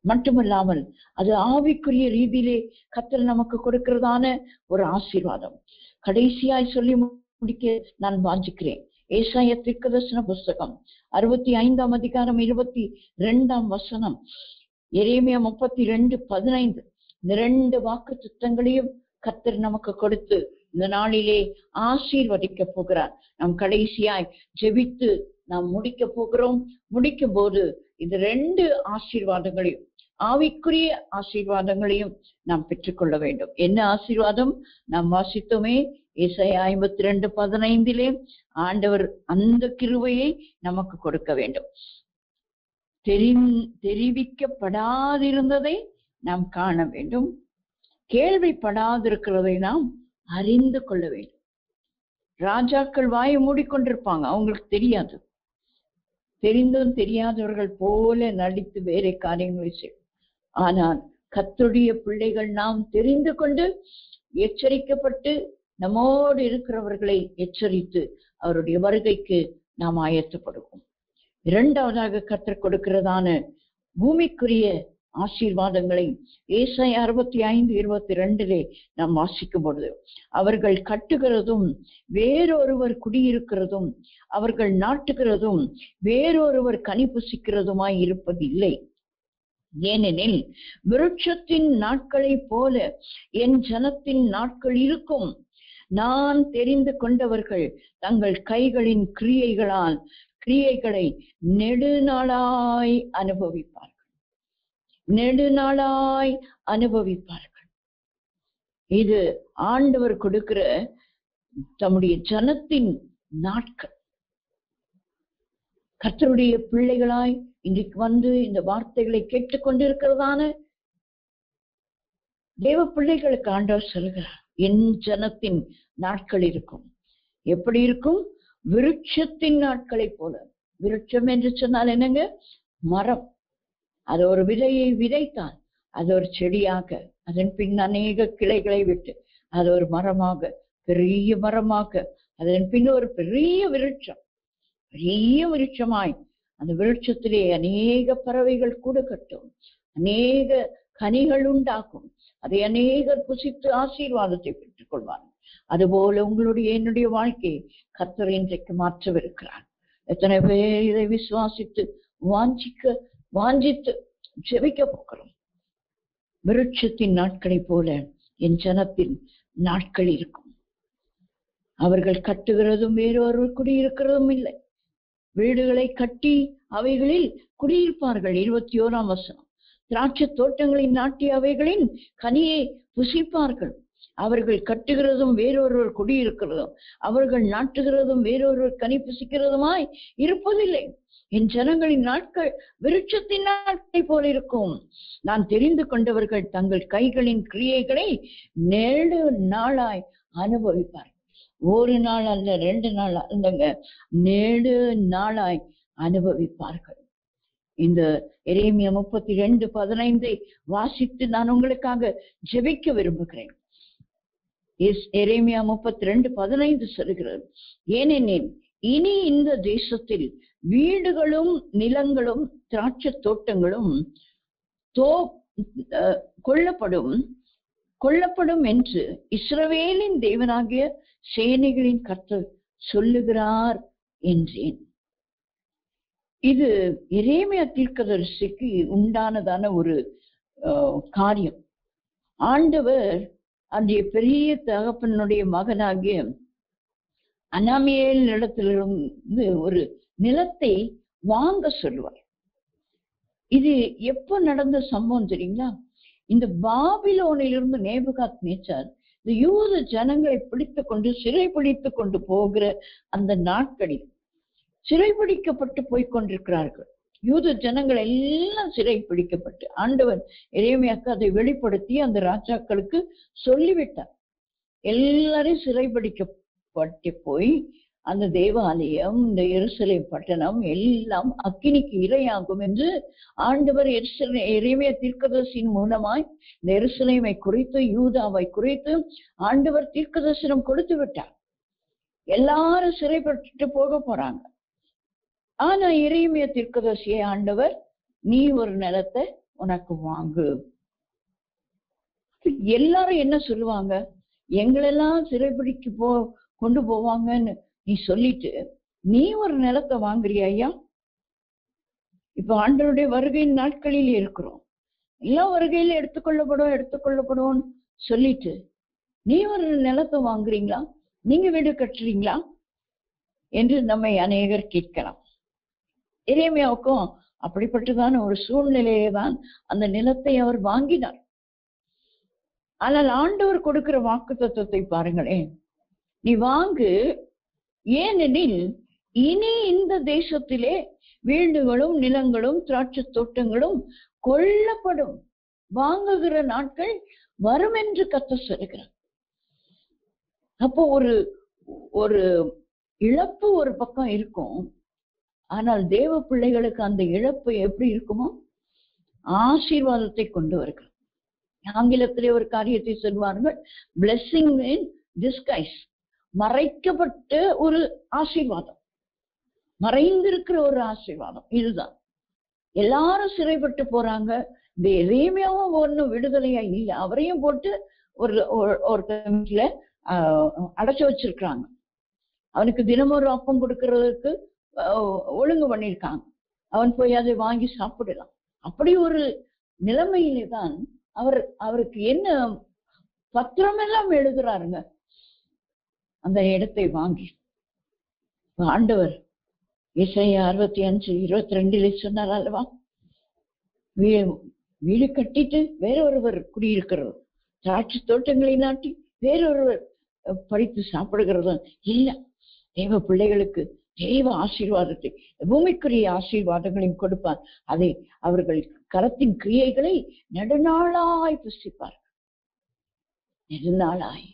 மட்டுமல்லாமல் அது ஆவிக்குரிய ரீதியிலே கர்த்தர் நமக்கு கொடுக்கிறதான ஒரு ஆசீர்வாதம். கடைசியாய் சொல்லி முடிக்க நான் வாஞ்சிக்கிறேன். ஏசாயா தீர்க்கதரிசன புஸ்தகம் 65 அதிகாரம் 22 எரேமியா 32:15 இந்த 2 வாக்கு திட்டங்களையும் கர்த்தர் நமக்கு கொடுத்து இந்த நாளிலே ஆசீர்வதிக்க போகிறார். நாம் கடைசியாய் ஜெபித்து நாம் முடிக்க போகிறோம். முடிக்கும் போது இந்த 2 ஆசீர்வாதங்களையும், ஆவிக்குரிய ஆசீர்வாதங்களையும் நாம் பெற்றுக்கொள்ள வேண்டும். என்ன ஆசீர்வாதம்? நாம் வாசித்தோமே ஏசாயா 52:15 ஆண்டவர் அந்த கிருபையை நமக்கு கொடுக்க வேண்டும். தெரிவிக்கப்படாதிருந்ததை நாம் காண வேண்டும். கேள்விப்படாதிருக்கிறதை நாம் அறிந்து கொள்ள வேண்டும். ராஜாக்கள் வாயை மூடிக்கொண்டிருப்பாங்க, அவங்களுக்கு தெரியாது. தெரிந்தும் தெரியாதவர்கள் போல நடித்து வேற காரியங்களை செய்யும். ஆனால் கர்த்தருடைய பிள்ளைகள் நாம் தெரிந்து கொண்டு எச்சரிக்கப்பட்டு நம்மோடு இருக்கிறவர்களை எச்சரித்து அவருடைய வருகைக்கு நாம் ஆயத்தப்படுவோம். இரண்டாவதாக கர்த்தர் கொடுக்கிறதான பூமிக்குரிய ஆசீர்வாதங்களை ஏசாயா 65:22 நாம் வாசிக்கும் பொழுது, அவர்கள் கட்டுகிறதும் வேறொருவர் குடியிருக்கிறதும் அவர்கள் நாட்டுகிறதும் வேறொருவர் கனி புசிக்கிறதுமாய் இருப்பதில்லை. ஏனெனில் விருட்சத்தின் நாட்களை போல என் ஜனத்தின் நாட்கள் இருக்கும். நான் தெரிந்து கொண்டவர்கள் தங்கள் கைகளின் கிரியைகளை நெடுநாளாய் அனுபவிப்பார்கள். நெடுநாளாய் அனுபவிப்பார்கள். இது ஆண்டவர் கொடுக்கிற தம்முடைய ஜனத்தின் நாட்கள். கர்த்தருடைய பிள்ளைகளாய் இன்றைக்கு வந்து இந்த வார்த்தைகளை கேட்டுக்கொண்டிருக்கிறதான தேவ பிள்ளைகளுக்கு ஆண்டவர் சொல்கிறார், என் ஜனத்தின் நாட்கள் இருக்கும். எப்படி இருக்கும்? விருட்சத்தின் நாட்களை போல. விருட்சம் என்று சொன்னால் என்னங்க? மரம். அது ஒரு விதையை விதைத்தால் அது ஒரு செடியாக, அதன் பின் அநேக கிளைகளை விட்டு அது ஒரு மரமாக, பெரிய மரமாக, அதன் பின் ஒரு பெரிய விருட்சம், பெரிய விருட்சமாய் அந்த விருட்சத்திலே அநேக பறவைகள் கூட கட்டும், அநேக கனிகள் உண்டாகும், அதை அநேகர் புசித்து ஆசீர்வாதத்தை பெற்றுக் கொள்வார்கள். அதுபோல உங்களுடைய என்னுடைய வாழ்க்கையை கர்த்தர் இன்றைக்கு மாற்றவிருக்கிறார். எத்தனை பேர் இதை விசுவாசித்து வாஞ்சித்து ஜெபிக்க போகிறோம். விருட்சத்தின் நாட்களை போல என் ஜனத்தின் நாட்கள் இருக்கும். அவர்கள் கட்டுகிறதும் வேறொருவர் குடியிருக்கிறதும் இல்லை. வீடுகளை கட்டி அவைகளில் குடியிருப்பார்கள். 21ஆம் வசனம். திராட்சை தோட்டங்களை நாட்டி அவைகளின் கனியை புசிப்பார்கள். அவர்கள் கட்டுகிறதும் வேறொருவர் குடியிருக்கிறதும் அவர்கள் நாட்டுகிறதும் வேறொருவர் கனி புசிக்கிறதுமாய் இருப்பதில்லை. என் ஜனங்களின் நாட்கள் விருட்சத்தின் நாட்களை போல இருக்கும். நான் தெரிந்து கொண்டவர்கள் தங்கள் கைகளின் கிரியைகளை நெடு நாளாய் அனுபவிப்பார்கள். ஒரு நாள் அல்ல, 2 நாள் அல்லங்க, நெடு நாளாய் அனுபவிப்பார்கள். இந்த எரேமியா 32:15 வாசித்து நான் உங்களுக்காக ஜெபிக்க விரும்புகிறேன். எரேமியா 32:15 சொல்கிறது, ஏனெனில் இனி இந்த தேசத்தில் வீடுகளும் நிலங்களும் திராட்சை தோட்டங்களும் கொல்லப்படும் என்று இஸ்ரவேலின் தேவனாகிய சேனைகளின் கர்த்தர் சொல்லுகிறார் என்றேன். இது எரேமியா தீர்க்கதரிசிக்கு உண்டானதான ஒரு காரியம். ஆண்டவர் அந்த பெரிய தகப்பனுடைய மகனாகிய அனாமியேல் இடத்திலிருந்து ஒரு நிலத்தை வாங்க சொல்லுவார். இது எப்ப நடந்த சம்பவம் தெரியுங்களா? இந்த பாபிலோனிலிருந்து நேபுகாத்நேச்சார் இந்த யூத ஜனங்களை சிறைபிடித்து கொண்டு போகிற அந்த நாட்களில் சிறைபிடிக்கப்பட்டு போய்கொண்டிருக்கிறார்கள். யூத ஜனங்கள் எல்லாம் சிறைபிடிக்கப்பட்டு ஆண்டவர் எரேமியாக்கு அதை வெளிப்படுத்தி அந்த ராஜாக்களுக்கு சொல்லிவிட்டார். எல்லாரும் சிறைபிடிக்கப்பட்டு போய் அந்த தேவாலயம், இந்த எருசலேம் பட்டணம் எல்லாம் அக்கினிக்கு இரையாகும் என்று ஆண்டவர் எரேமியா தீர்க்கதரிசியின் மூலமாய் இந்த எருசலேமை குறித்து, யூதாவை குறித்து ஆண்டவர் தீர்க்கதரிசனம் கொடுத்து விட்டார். எல்லாரும் சிறைப்பட்டு போக போறாங்க. ஆனா எரேமியா தீர்க்கதரிசியை ஆண்டவர், நீ ஒரு நிலத்தை உனக்கு வாங்கு. எல்லாரும் என்ன சொல்லுவாங்க? எங்களெல்லாம் சிறைப்பிடிக்கு கொண்டு போவாங்கன்னு நீ சொல்லிட்டு நீ ஒரு நிலத்தை வாங்குறியா ஐயா? இப்ப ஆண்டவருடைய வருகையின் நாட்களில் இருக்கிறோம். எல்லா வருகையில எடுத்துக்கொள்ளப்படும் சொல்லிட்டு நீ ஒரு நிலத்தை வாங்குறீங்களா? நீங்க வீடு கட்டுறீங்களா என்று நம்மை அநேகர் கேட்கலாம். எரேமியாவுக்கும் அப்படிப்பட்டதான ஒரு சூழ்நிலையை தான் அந்த நிலத்தை அவர் வாங்கினார். ஆனால் ஆண்டவர் கொடுக்கிற வாக்குத்தத்தத்தை பாருங்களேன், நீ வாங்கு, ஏனெனில் இனி இந்த தேசத்திலே வீடுகளும் நிலங்களும் திராட்சை தோட்டங்களும் கொல்லப்படும். வாங்குகிற நாட்கள் வரும் என்று கர்த்தர் சொல்லுகிறார். அப்போ ஒரு ஒரு இழப்பு ஒரு பக்கம் இருக்கும். ஆனால் தேவ பிள்ளைகளுக்கு அந்த இழப்பு எப்படி இருக்குமோ ஆசீர்வாதத்தை கொண்டு வருகிறது. ஆங்கிலத்திலே ஒரு காரியத்தை சொல்வார்கள், பிளெஸிங் இன் டிஸ்கைஸ். மறைக்கப்பட்ட ஒரு ஆசீர்வாதம், மறைந்திருக்கிற ஒரு ஆசீர்வாதம். இதுதான். எல்லாரும் சிறைப்பட்டு போறாங்க. இந்த எதையுமேவும் ஒன்னும் விடுதலையா இல்லை. அவரையும் போட்டு ஒரு வீட்டுல அடைச்சு வச்சிருக்கிறாங்க. அவனுக்கு தினமும் ஒரு அப்பம் கொடுக்கறதுக்கு ஒழுங்கு பண்ணியிருக்காங்க. அவன் போய் அதை வாங்கி சாப்பிடலாம். அப்படி ஒரு நிலைமையிலே தான் அவருக்கு என்ன பத்திரம் எல்லாம் எழுதுறாருங்க. அந்த இடத்தை வாங்கி ஆண்டவர் ஏசாயா 65:22 சொன்னார் அல்லவா, வீடு கட்டிட்டு வேறொருவர் குடியிருக்கிறது, திராட்சை தோட்டங்களை நாட்டி வேறொருவர் படித்து சாப்பிடுகிறது இல்ல. தேவ பிள்ளைகளுக்கு தேவ ஆசீர்வாதத்தை, பூமிக்குரிய ஆசீர்வாதங்களையும் கொடுப்பார். அதை அவர்கள் கரத்தின் கிரியைகளை நெடுநாளாய் புசிப்பார். நெடுநாளாய்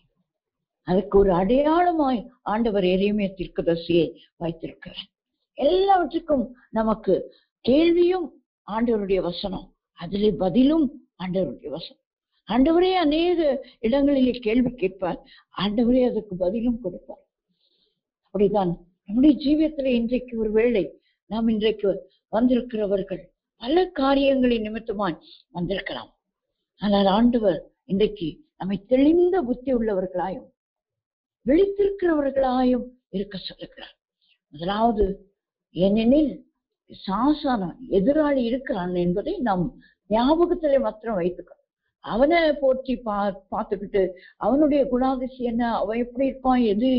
அதுக்கு ஒரு அடையாளமாய் ஆண்டவர் எரேமியா தீர்க்கதரிசியை வைத்திருக்கிறார். எல்லாவற்றுக்கும் நமக்கு கேள்வியும் ஆண்டவருடைய வசனம், அதிலே பதிலும் ஆண்டவருடைய வசனம். ஆண்டவரே அநேக இடங்களிலே கேள்வி கேட்பார், ஆண்டவரே அதுக்கு பதிலும் கொடுப்பார். அப்படிதான் நம்முடைய ஜீவியத்துல இன்றைக்கு ஒரு வேளை நாம் இன்றைக்கு வந்திருக்கிறவர்கள் பல காரியங்களின் நிமித்தமாய் வந்திருக்கலாம். ஆனால் ஆண்டவர் இன்றைக்கு நம்மை தெளிந்த புத்தி உள்ளவர்களாயும் விழித்திருக்கிறவர்களாயும் இருக்க சொல்லுகிறார். முதலாவது, ஏனெனில் சாசான எதிராளி இருக்கிறான் என்பதை நாம் ஞாபகத்திலே மாத்திரம் வைத்துக்கணும். அவனை போற்றி பார்த்துக்கிட்டு அவனுடைய குணாதிசயம் என்ன, அவன் எப்படி இருப்பான், எது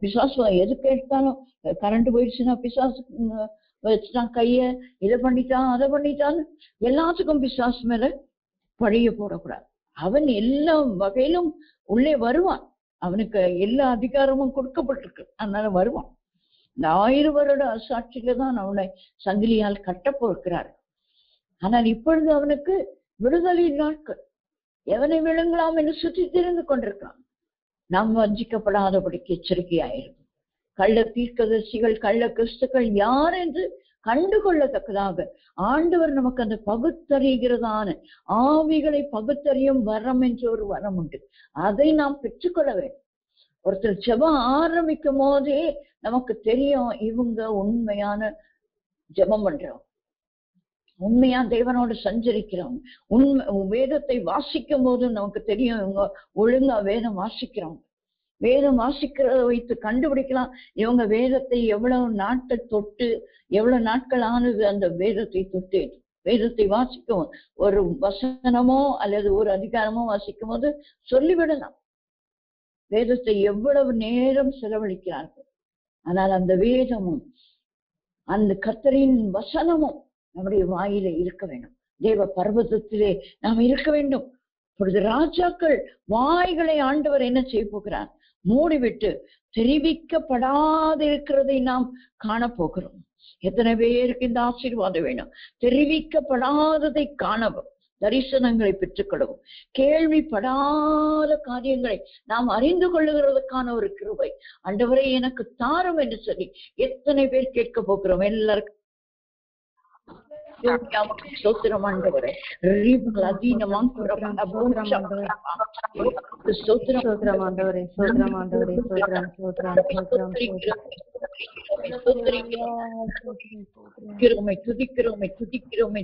பிசாசு எது கேட்டாலும் கரண்ட் போயிடுச்சுன்னா பிசாசு வச்சுட்டான் கைய, இதை பண்ணிட்டான் அதை பண்ணிட்டான்னு எல்லாத்துக்கும் பிசாசு மேல பழிய போடக்கூடாது. அவன் எல்லா வகையிலும் உள்ளே வருவான். அவனுக்கு எல்லா அதிகாரமும் கொடுக்கப்பட்டிருக்கு, அதனால வருவான். இந்த 1000 வருட அசாட்சியில தான் அவனை சங்கிலியால் கட்ட போகிறார். ஆனால் இப்பொழுது அவனுக்கு விடுதலை நாட்கள். எவனை விழுங்கலாம் என்று சுற்றி திரிந்து கொண்டிருக்கான். நாம் வஞ்சிக்கப்படாதபடிக்கு எச்சரிக்கையாயிருக்கும். கள்ள தீர்க்கதரிசிகள், கள்ள கிறிஸ்துக்கள் யார் என்று கண்டுகொள்ளத்தக்கதாக ஆண்டவர் நமக்கு அந்த பகுத்தறிகிறதான ஆவிகளை பகுத்தறியும் வரம் என்ற ஒரு வரம் உண்டு. அதை நாம் பெற்றுக்கொள்ள வேண்டும். ஒருத்தர் ஜெபம் ஆரம்பிக்கும் போதே நமக்கு தெரியும், இவங்க உண்மையான ஜெபம் பண்றோம், உண்மையா தேவனோடு சஞ்சரிக்கிறவங்க. வேதத்தை வாசிக்கும் போது நமக்கு தெரியும், இவங்க ஒழுங்கா வேதம் வாசிக்கிறவங்க. வேதம் வாசிக்கிறத வைத்து கண்டுபிடிக்கலாம் இவங்க வேதத்தை எவ்வளவு நாட்கள் தொட்டு, எவ்வளவு நாட்கள் ஆனது அந்த வேதத்தை தொட்டு. வேதத்தை வாசிக்கும் ஒரு வசனமோ அல்லது ஒரு அதிகாரமோ வாசிக்கும் போது சொல்லிவிடலாம் வேதத்தை எவ்வளவு நேரம் செலவழிக்கிறார்கள். ஆனால் அந்த வேதமும் அந்த கர்த்தரின் வசனமும் நம்முடைய வாயில இருக்க வேண்டும். தேவ பர்வதத்திலே நாம் இருக்க வேண்டும். இப்பொழுது ராஜாக்கள் வாய்களை ஆண்டவர் என்ன செய்ய போகிறார்? மூடிவிட்டு தெரிவிக்கப்படாதிருக்கிறதை நாம் காணப்போகிறோம். எத்தனை பேருக்கு இந்த ஆசீர்வாதம் வேணும்? தெரிவிக்கப்படாததை காணவும், தரிசனங்களை பெற்றுக்கொள்ளவும், கேள்விப்படாத காரியங்களை நாம் அறிந்து கொள்ளுகிறதுக்கான ஒரு கிருபை ஆண்டவரே எனக்கு தாரும் என்று சொல்லி எத்தனை பேர் கேட்க போகிறோம்? எல்லாருக்கும் ஸ்தோத்திரம் ஆண்டவரே.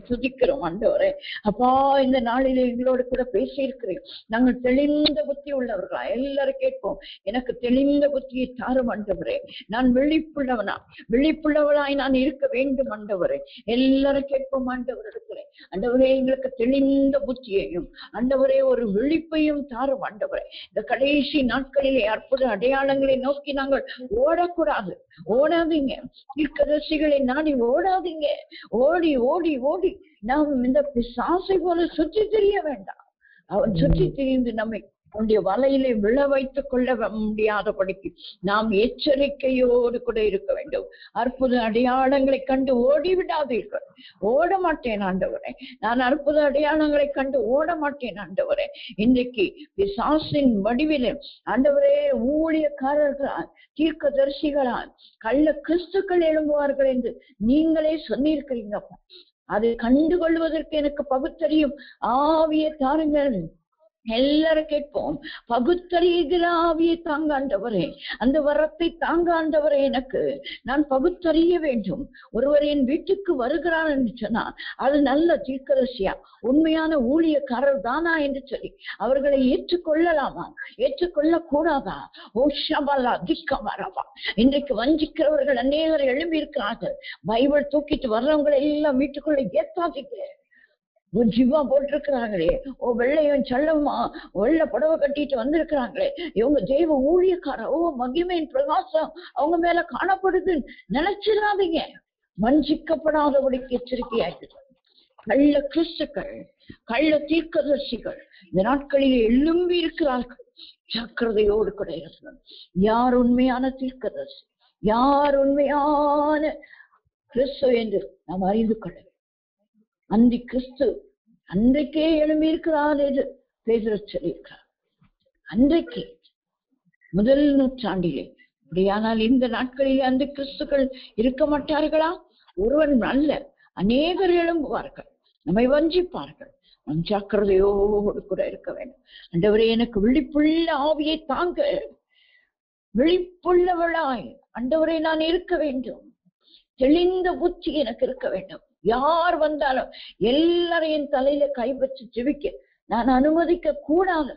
துதிக்கிறோம் ஆண்டவரே. அப்பா, இந்த நாளிலே எங்களோடு கூட பேசி இருக்கிறேன். நாங்கள் தெளிந்த புத்தி உள்ளவர்களா எல்லாரும் கேட்போம். எனக்கு தெளிந்த புத்தியை தாரும் ஆண்டவரே. நான் விழிப்புள்ளவளாய் நான் இருக்க வேண்டும் ஆண்டவரே. எல்லாரும் கேட்போம் ஆண்டவரிடத்துல. ஆண்டவரே, எங்களுக்கு தெளிந்த புத்தியையும் ஆண்டவரே ஒரு விழிப்பையும் தாரும் ஆண்டவரே. இந்த கடைசி நாட்களிலே அற்புத அடையாளங்களை நோக்கி நாங்கள் ஓடக்கூடாது. ஓடாதீங்க, தீர்க்கதரிசிகளை நாடி ஓடாதீங்க. ஓடி ஓடி ஓடி நாம் இந்த பிசாசை போல சுற்றி திரிய வேண்டாம். அவன் சுற்றி திரிந்து நம்மை அவனுடைய வலையிலே விழ வைத்துக் கொள்ள முடியாதபடிக்கு நாம் எச்சரிக்கையோடு கூட இருக்க வேண்டும். அற்புத அடையாளங்களை கண்டு ஓடிவிடாதீர்கள். ஓட மாட்டேன் ஆண்டவரே, நான் அற்புத அடையாளங்களை கண்டு ஓட மாட்டேன் ஆண்டவரே. இன்றைக்கு பிசாசின் வடிவிலே ஆண்டவரே ஊழியக்காரர்களால் தீர்க்கதரிசிகளால் கள்ள கிறிஸ்துக்கள் எழும்புவார்கள் என்று நீங்களே சொன்னிருக்கிறீங்கப்பா. அதை கண்டுகொள்வதற்கு எனக்கு பகுத்தறியும் ஆவியை தாருங்கள். எல்லாரும் கேட்போம், பகுத்தறிகிற ஆவியை தாங்க ஆண்டவரே, அந்த வரத்தை தாங்க ஆண்டவரே. எனக்கு நான் பகுத்தறிய வேண்டும். ஒருவர் என் வீட்டுக்கு வருகிறார் என்று சொன்னா அது நல்ல தீர்க்கதரிசியா உண்மையான ஊழியக்காரர் தானா என்று சொல்லி அவர்களை ஏற்றுக்கொள்ளலாமா, ஏற்றுக்கொள்ள கூடாதா? ஓஷாபலா திக்கம் வரவா. இன்றைக்கு வஞ்சிக்கிறவர்கள் அநேகர் எழும்பி இருக்கிறார்கள். பைபிள் தூக்கிட்டு வர்றவங்களை எல்லாம் வீட்டுக்குள்ள ஏத்தாதீங்க. ஜிவா போட்டிருக்கிறாங்களே, வெள்ளையும் சல்லமா வெள்ளை புடவை கட்டிட்டு வந்திருக்கிறாங்களே, இவங்க தெய்வ ஊழியக்கார, மகிமையின் பிரகாசம் அவங்க மேல காணப்படுது நினைச்சிடாதீங்க. வஞ்சிக்கப்படாதபடிக்கு எச்சரிக்கையாயிட்டு கள்ள கிறிஸ்துக்கள், கள்ள தீர்க்கதரிசிகள் இந்த நாட்களில் எழும்பி இருக்கிறார்கள். ஜாக்கிரதையோடு கூட இருக்கிறார். யார் உண்மையான தீர்க்கதரிசி, யார் உண்மையான கிறிஸ்து என்று நாம் அறிந்து கொள்ள. அந்தி கிறிஸ்து அன்றைக்கே எழும்பி இருக்கிறார் என்று பேதுரு சொல்லியிருக்கிறார். அன்றைக்கு முதல் நூற்றாண்டிலே. அப்படியானால் இந்த நாட்களிலே அந்த கிறிஸ்துக்கள் இருக்க மாட்டார்களா? ஒருவன் அல்ல, அநேகர் எழும்புவார்கள், நம்மை வஞ்சிப்பார்கள். நம் ஜாக்கிரதையோடு கூட இருக்க வேண்டும். ஆண்டவரே, எனக்கு விழிப்புள்ள ஆவியை தாங்க, விழிப்புள்ளவளாய் ஆண்டவரே நான் இருக்க வேண்டும். தெளிந்த புத்தி எனக்கு இருக்க வேண்டும். யார் வந்தாலும் எல்லாரையும் தலையில கை வச்சு ஜெபிக்க நான் அனுமதிக்க கூடாது.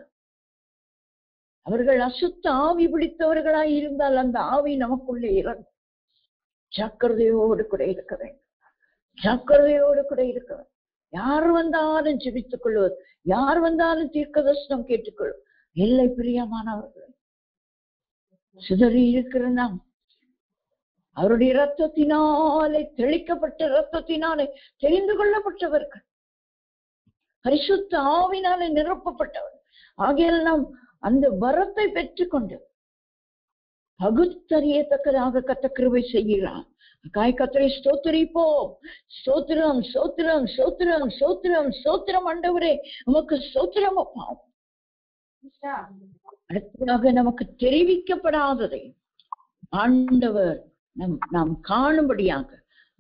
அவர்கள் அசுத்த ஆவி பிடித்தவர்களாய் இருந்தால் அந்த ஆவி நமக்குள்ளே இறங்கும். ஜாக்கிரதையோடு கூட இருக்க வேண்டும். ஜாக்கிரதையோடு கூட இருக்க வேண்டும். யார் வந்தாலும் ஜெபித்துக் கொள்வது, யார் வந்தாலும் தீர்க்கதரிசனம் கேட்டுக்கொள்ளும். இல்லை பிரியமானவர்கள், சிதறி இருக்கிற நாம் அவருடைய இரத்தத்தினாலே, தெளிக்கப்பட்ட இரத்தத்தினாலே தெரிந்து கொள்ளப்பட்டவர்கள், பரிசுத்த ஆவினாலே நிரப்பப்பட்டவர் ஆகியால் நாம் அந்த வரத்தை பெற்றுக்கொண்டு பகுத்தறியத்தக்கதாக கர்த்தர் கிருபை செய்கிறார். கர்த்தரை ஸ்தோத்திரிப்போம். ஸ்தோத்திரம், ஸ்தோத்திரம், ஸ்தோத்திரம், ஸ்தோத்திரம், ஸ்தோத்திரம். ஆண்டவரே உமக்கு ஸ்தோத்திரம் அப்பா. அடுத்ததாக நமக்கு தெரிவிக்கப்படாததை ஆண்டவர் நாம் காணும்படியாக,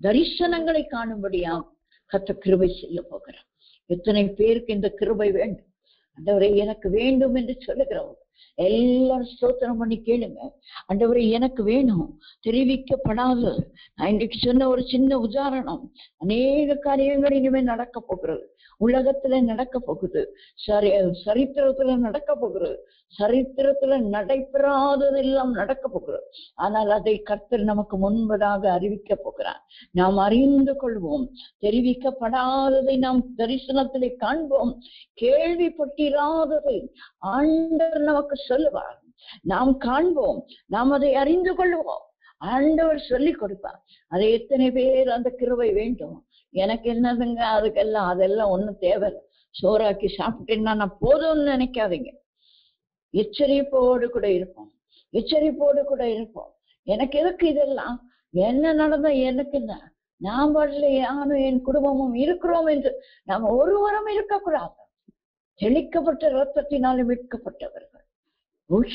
தரிசனங்களை காணும்படியாக கர்த்தர் கிருபை செய்ய போகிறார். எத்தனை பேருக்கு இந்த கிருபை வேண்டும்? ஆண்டவரே எனக்கு வேண்டும் என்று சொல்லுகிறவங்க எல்லாரும் ஸ்தோத்திரம் பண்ணி கேளுங்க. ஆண்டவரே எனக்கு வேணும். தெரிவிக்கப்படாத நான் இன்றைக்கு சொன்ன ஒரு சின்ன உதாரணம், அநேக காரியங்கள் இனிமேல் நடக்க போகிறது. உலகத்துல நடக்க போகுது, சரித்திரத்துல நடக்க போகிறது, சரித்திரத்துல நடைபெறாததெல்லாம் நடக்க போகிறது. ஆனால் அதை கர்த்தர் நமக்கு முன்பதாக அறிவிக்க போகிறார். நாம் அறிந்து கொள்வோம். தெரிவிக்கப்படாததை நாம் தரிசனத்திலே காண்போம். கேள்விப்பட்டிராததை ஆண்டவர் நமக்கு சொல்லுவார். நாம் காண்போம், நாம் அதை அறிந்து கொள்வோம். ஆண்டவர் சொல்லி கொடுப்பார். அதை எத்தனை பேர் அந்த கிருபை வேண்டும்? எனக்கு என்னதுங்க அதுக்கெல்லாம், அதெல்லாம் ஒண்ணும் தேவையில்லை. சோறாக்கி சாப்பிட்டேன்னா நான் போதும்னு நினைக்காதீங்க. எச்சரிப்போடு கூட இருப்போம், எச்சரிப்போடு கூட இருப்போம். எனக்கு எதுக்கு இதெல்லாம்? என்ன நடந்தா எனக்கு என்ன? நான் பாடல யானும் என் குடும்பமும் இருக்கிறோம் என்று நாம் ஒருவரும் இருக்கக்கூடாது. தெளிக்கப்பட்ட இரத்தத்தினாலே மீட்கப்பட்டவர்கள் ஒரு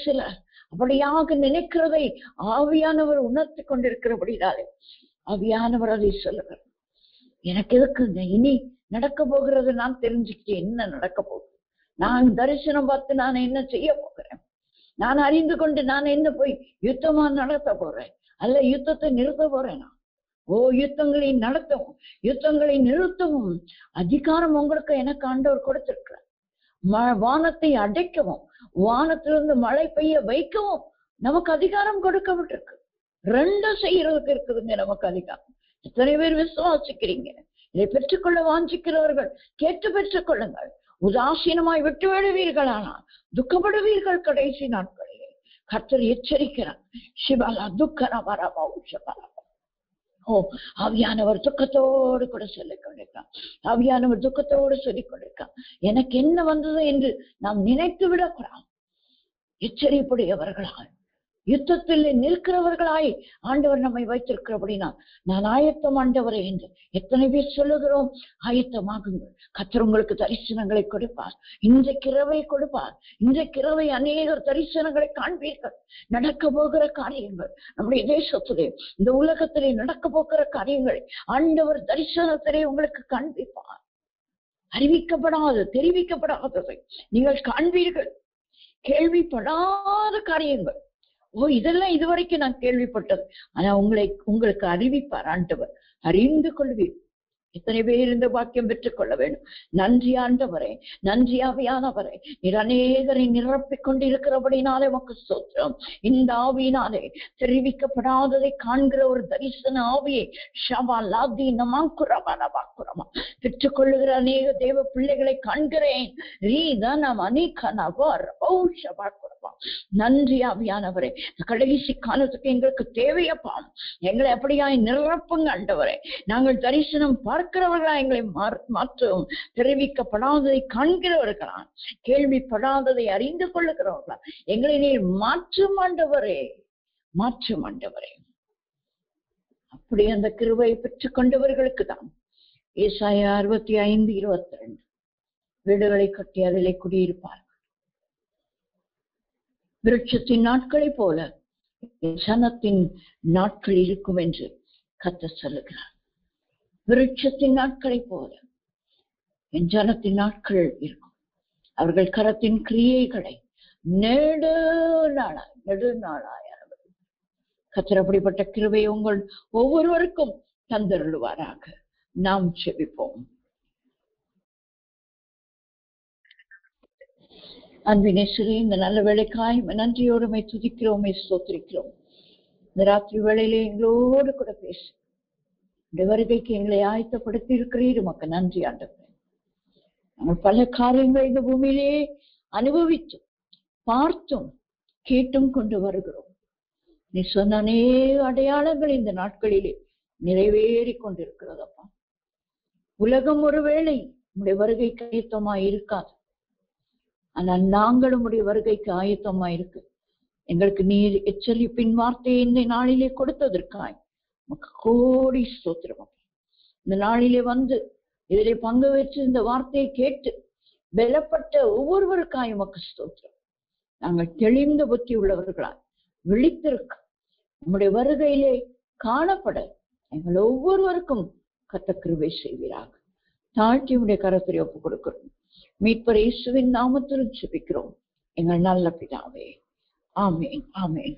சிலர் அப்படியாக நினைக்கிறதை ஆவியானவர் உணர்த்தி கொண்டிருக்கிறபடினாலே ஆவியானவர் அதை சொல்லுகிறார். எனக்கு எதுக்குங்க இனி நடக்க போகிறது? நான் தெரிஞ்சுக்கிட்டேன் என்ன நடக்க போகுது. நான் தரிசனம் பார்த்து நான் என்ன செய்ய போகிறேன்? நான் அறிந்து கொண்டு நான் என்ன போய் யுத்தமா நடத்த போறேன்? அல்ல யுத்தத்தை நிறுத்த போறேனா? யுத்தங்களை நடத்தவும் யுத்தங்களை நிறுத்தவும் அதிகாரம் உங்களுக்கு எனக்கு ஆண்டவர் கொடுத்திருக்கிறார். வானத்தை அடைக்கவும் வானத்திலிருந்து மழை பெய்ய வைக்கவும் நமக்கு அதிகாரம் கொடுக்கப்பட்டிருக்கு. ரெண்டும் செய்யறதுக்கு இருக்குதுங்க நமக்கு அதிகாரம். எத்தனை பேர் விசுவாசிக்கிறீங்க? இதை பெற்றுக்கொள்ள வாஞ்சிக்கிறவர்கள் கேட்டு பெற்றுக் கொள்ளுங்கள். உதாசீனமாய் விட்டு விடுவீர்களானால் துக்கப்படுவீர்கள் கடைசி நாட்களிலே. கர்த்தர் எச்சரிக்கிறார். சிவலா துக்கர வரவா. ஓ, ஆவியானவர் துக்கத்தோடு கூட சொல்லிக் கொண்டிருக்கான். ஆவியானவர் துக்கத்தோடு சொல்லிக் கொண்டிருக்கான். எனக்கு என்ன வந்தது என்று நாம் நினைத்து விடக்கூடாது. எச்சரிப்புடையவர்களாய், யுத்தத்தில் நிற்கிறவர்களாய் ஆண்டவர் நம்மை வைத்திருக்கிறபடினா, நான் ஆயத்தம் ஆண்டவரே என்று எத்தனை பேர் சொல்லுகிறோம்? ஆயத்தமாகுங்கள். கர்த்தர் உங்களுக்கு தரிசனங்களை கொடுப்பார். இன்றைக்கு இரவை கொடுப்பார். இன்றைக்கு இரவை அநேகர் தரிசனங்களை காண்பீர்கள். நடக்க போகிற காரியங்கள், நம்முடைய தேசத்திலே, இந்த உலகத்திலே நடக்க போகிற காரியங்களை ஆண்டவர் தரிசனத்திலே உங்களுக்கு காண்பிப்பார். அறிவிக்கப்படாத, தெரிவிக்கப்படாததை நீங்கள் காண்பீர்கள். கேள்விப்படாத காரியங்கள், ஓ இதெல்லாம் இதுவரைக்கும் நான் கேள்விப்பட்டது, ஆனா உங்களுக்கு அறிவிப்பார் ஆண்டவர். அறிந்து கொள்வீர். எத்தனை பேர் இந்த வாக்கியம் பெற்றுக் கொள்ள வேண்டும்? நன்றி ஆண்டவரே, நன்றி ஆவியானவரே, நீர் அநேகரை நிரப்பிக் கொண்டிருக்கிறபடினாலே உமக்கு ஸ்தோத்திரம். இந்த ஆவியினாலே தெரிவிக்கப்படாததை காண்கிற ஒரு தரிசன ஆவியை பெற்றுக் கொள்ளுகிற அநேக தேவ பிள்ளைகளை காண்கிறேன். நன்றி ஆவியானவரே, கடைசி காலத்துக்கு எங்களுக்கு தேவையப்பா. எங்களை அப்படியாய் நிரப்புங்க ஆண்டவரே. நாங்கள் தரிசனம் பார்க்கிறவர்களா எங்களை மாற்றவும், தெரிவிக்கப்படாததை காண்கிறவர்களா, கேள்விப்படாததை அறிந்து கொள்ளுகிறவர்களா எங்களை நீர் மாற்றும் ஆண்டவரே, மாற்றும் ஆண்டவரே. அப்படி அந்த கிருபையை பெற்றுக் கொண்டவர்களுக்கு தான் ஏசாயா 65:22 வீடுகளை கட்டி அதிலே குடியிருப்பார்கள். விருட்சத்தின் நாட்களை போல ஜனத்தின் நாட்கள் இருக்கும் என்று கர்த்தர் சொல்லுகிறார். விருட்சத்தின் நாட்களை போல என் ஜனத்தின் நாட்கள் இருக்கும். அவர்கள் கரத்தின் கிரியைகளை நெடுநாளாய் கர்த்தர் அப்படிப்பட்ட கிருபை உங்கள் ஒவ்வொருவருக்கும் தந்தருளுவாராக. நாம் செபிப்போம். அன்பினேஸ்வரி, இந்த நல்ல வேலைக்காய் நன்றியோடுமை துதிக்கிறோமே, ஸ்தோத்திரிக்கிறோம். இந்த ராத்திரி வேளையிலே எங்களோடு கூட பேசு, இந்த வருகைக்கு எங்களை ஆயத்தப்படுத்தி இருக்கிறீர். உமக்கு நன்றி ஆண்டவரே. நாங்கள் பல காரியங்கள் இந்த பூமியிலே அனுபவித்தும் பார்த்தும் கேட்டும் கொண்டு வருகிறோம். நீ சொன்ன அநேக அடையாளங்கள் இந்த நாட்களிலே நிறைவேறி கொண்டிருக்கிறதப்பா. உலகம் ஒருவேளை உடைய வருகைக்கு ஆயத்தமாய் இருக்காது, ஆனால் நாங்களும் உடைய வருகைக்கு ஆயத்தமாய் இருக்கு. எங்களுக்கு நீர் எச்சரிப்பின் வார்த்தையை இந்த நாளிலே கொடுத்ததற்காய் உமக்கு கோடி ஸ்தோத்திரம். இந்த நாளிலே வந்து இதிலே பங்கு வச்சு இந்த வார்த்தையை கேட்டு பலப்பட்ட ஒவ்வொருவருக்காய் உமக்கு ஸ்தோத்திரம். நாங்கள் தெளிந்த புத்தி உள்ளவர்களாய் விழித்திருக்க நம்முடைய வருகையிலே காணப்பட எங்கள் ஒவ்வொருவருக்கும் கர்த்தர் கிருபை செய்வீராக. தாழ்த்தி உடைய கரத்திலே ஒப்புக் கொடுக்கிறோம். மீட்பர் இயேசுவின் நாமத்தில் ஜெபிக்கிறோம் எங்கள் நல்ல பிதாவே. ஆமென், ஆமென்.